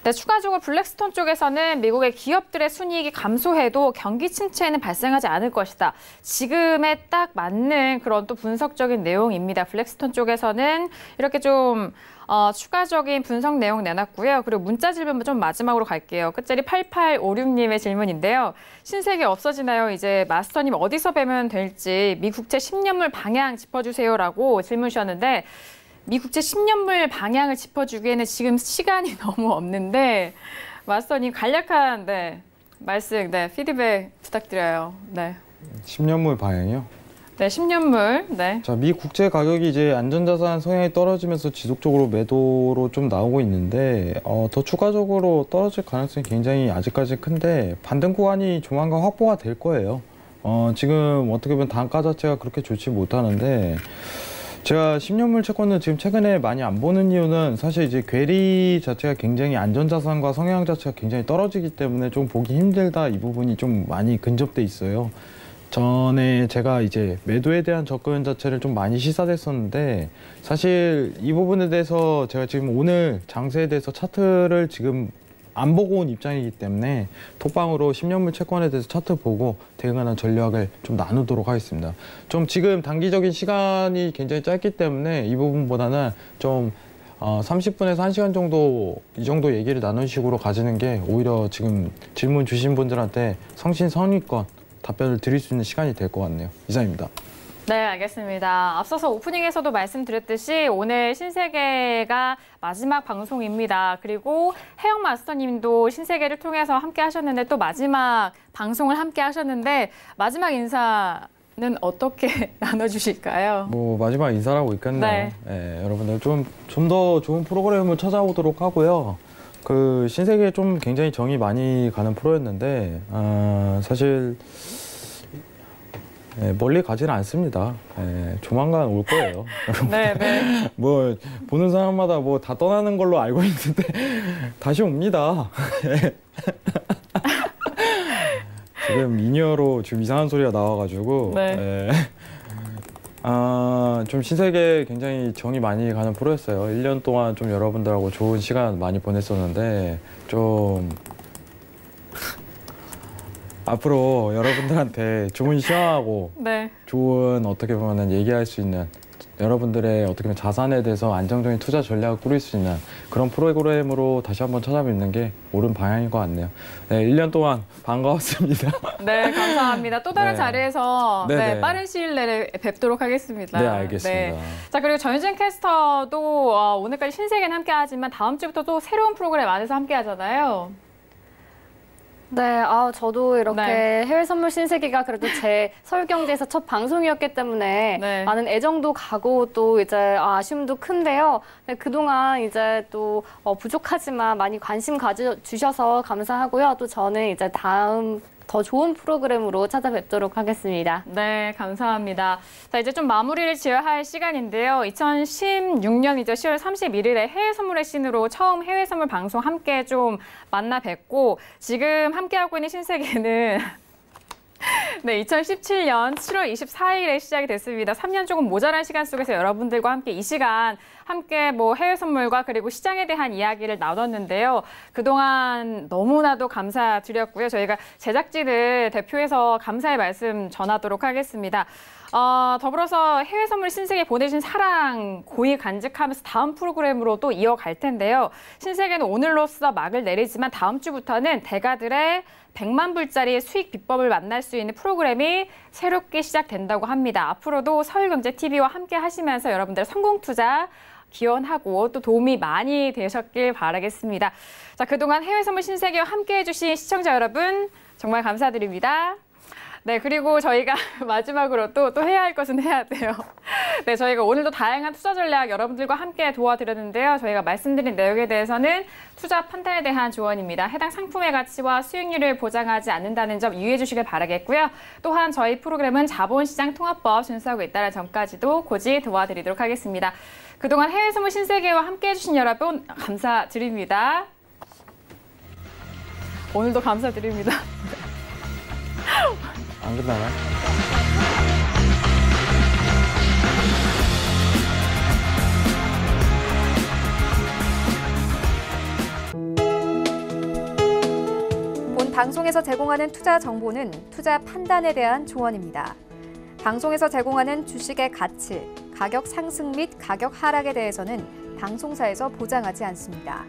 네, 추가적으로 블랙스톤 쪽에서는 미국의 기업들의 순이익이 감소해도 경기 침체는 발생하지 않을 것이다. 지금에 딱 맞는 그런 또 분석적인 내용입니다. 블랙스톤 쪽에서는 이렇게 좀 추가적인 분석 내용 내놨고요. 그리고 문자 질문 좀 마지막으로 갈게요. 끝자리 8856님의 질문인데요. 신세계 없어지나요? 이제 마스터님 어디서 뵈면 될지 미국채 10년물 방향 짚어주세요라고 질문 주셨는데 미국채 10년물 방향을 짚어주기에는 지금 시간이 너무 없는데 마스터님 간략한 말씀, 피드백 부탁드려요. 네. 10년물 방향이요? 네, 10년물. 네. 자, 미 국채 가격이 이제 안전자산 성향이 떨어지면서 지속적으로 매도로 좀 나오고 있는데 더 추가적으로 떨어질 가능성이 굉장히 아직까지 큰데 반등 구간이 조만간 확보가 될 거예요. 지금 어떻게 보면 단가 자체가 그렇게 좋지 못하는데 제가 10년물 채권을 지금 최근에 많이 안 보는 이유는 사실 이제 괴리 자체가 굉장히 안전자산과 성향 자체가 굉장히 떨어지기 때문에 좀 보기 힘들다 이 부분이 좀 많이 근접돼 있어요. 전에 제가 이제 매도에 대한 접근 자체를 좀 많이 시사됐었는데 사실 이 부분에 대해서 제가 지금 오늘 장세에 대해서 차트를 지금 안 보고 온 입장이기 때문에 톡방으로 10년물 채권에 대해서 차트 보고 대응하는 전략을 좀 나누도록 하겠습니다. 좀 지금 단기적인 시간이 굉장히 짧기 때문에 이 부분보다는 좀 30분에서 1시간 정도 이 정도 얘기를 나눈 식으로 가지는 게 오히려 지금 질문 주신 분들한테 성신성의껏 답변을 드릴 수 있는 시간이 될 것 같네요. 이상입니다. 네, 알겠습니다. 앞서서 오프닝에서도 말씀드렸듯이 오늘 신세계가 마지막 방송입니다. 그리고 혜영 마스터님도 신세계를 통해서 함께 하셨는데 또 마지막 방송을 함께 하셨는데 마지막 인사는 어떻게 나눠주실까요? 뭐 마지막 인사라고 있겠네요. 네, 여러분들 좀 더 좋은 프로그램을 찾아오도록 하고요. 그 신세계 좀 굉장히 정이 많이 가는 프로였는데 사실 멀리 가지는 않습니다. 조만간 올 거예요. 네. 뭐 보는 사람마다 뭐 다 떠나는 걸로 알고 있는데 다시 옵니다. 지금 미니어로 지금 이상한 소리가 나와가지고 좀 신세계 굉장히 정이 많이 가는 프로였어요. 1년 동안 좀 여러분들하고 좋은 시간 많이 보냈었는데 좀 앞으로 여러분들한테 좋은 시황하고 좋은 어떻게 보면 얘기할 수 있는 여러분들의 어떻게 보면 자산에 대해서 안정적인 투자 전략을 꾸릴 수 있는 그런 프로그램으로 다시 한번 찾아뵙는 게 옳은 방향인 것 같네요. 네, 1년 동안 반가웠습니다. 네, 감사합니다. 또 다른 자리에서 빠른 시일 내에 뵙도록 하겠습니다. 네, 알겠습니다. 자, 그리고 전유진 캐스터도 오늘까지 신세계는 함께 하지만 다음 주부터 또 새로운 프로그램 안에서 함께 하잖아요. 네, 저도 이렇게 해외 선물 신세계가 그래도 제 서울경제에서 첫 방송이었기 때문에 많은 애정도 가고 또 이제 아쉬움도 큰데요. 네, 그동안 이제 또 부족하지만 많이 관심 가져주셔서 감사하고요. 또 저는 이제 다음 더 좋은 프로그램으로 찾아뵙도록 하겠습니다. 네, 감사합니다. 자, 이제 좀 마무리를 지어야 할 시간인데요. 2016년이죠. 10월 31일에 해외 선물의 신으로 처음 해외 선물 방송 함께 좀 만나 뵙고 지금 함께하고 있는 신세계는 네, 2017년 7월 24일에 시작이 됐습니다. 3년 조금 모자란 시간 속에서 여러분들과 함께 이 시간 함께 해외 선물과 그리고 시장에 대한 이야기를 나눴는데요. 그동안 너무나도 감사드렸고요. 저희가 제작진을 대표해서 감사의 말씀 전하도록 하겠습니다. 더불어서 해외 선물 신세계 보내주신 사랑 고이 간직하면서 다음 프로그램으로 또 이어갈 텐데요. 신세계는 오늘로써 막을 내리지만 다음 주부터는 대가들의 100만 불짜리 수익 비법을 만날 수 있는 프로그램이 새롭게 시작된다고 합니다. 앞으로도 서울경제TV와 함께 하시면서 여러분들의 성공 투자 기원하고 또 도움이 많이 되셨길 바라겠습니다. 자, 그동안 해외 선물 신세계와 함께 해주신 시청자 여러분 정말 감사드립니다. 네, 그리고 저희가 마지막으로 또 해야 할 것은 해야 돼요. 네, 저희가 오늘도 다양한 투자 전략 여러분들과 함께 도와드렸는데요. 저희가 말씀드린 내용에 대해서는 투자 판단에 대한 조언입니다. 해당 상품의 가치와 수익률을 보장하지 않는다는 점 유의해 주시길 바라겠고요. 또한 저희 프로그램은 자본시장 통합법 준수하고 있다는 점까지도 고지 도와드리도록 하겠습니다. 그동안 해외 선물 신세계와 함께 해주신 여러분 감사드립니다. 오늘도 감사드립니다. 안 끝나나? 본 방송에서 제공하는 투자 정보는 투자 판단에 대한 조언입니다. 방송에서 제공하는 주식의 가치, 가격 상승 및 가격 하락에 대해서는 방송사에서 보장하지 않습니다.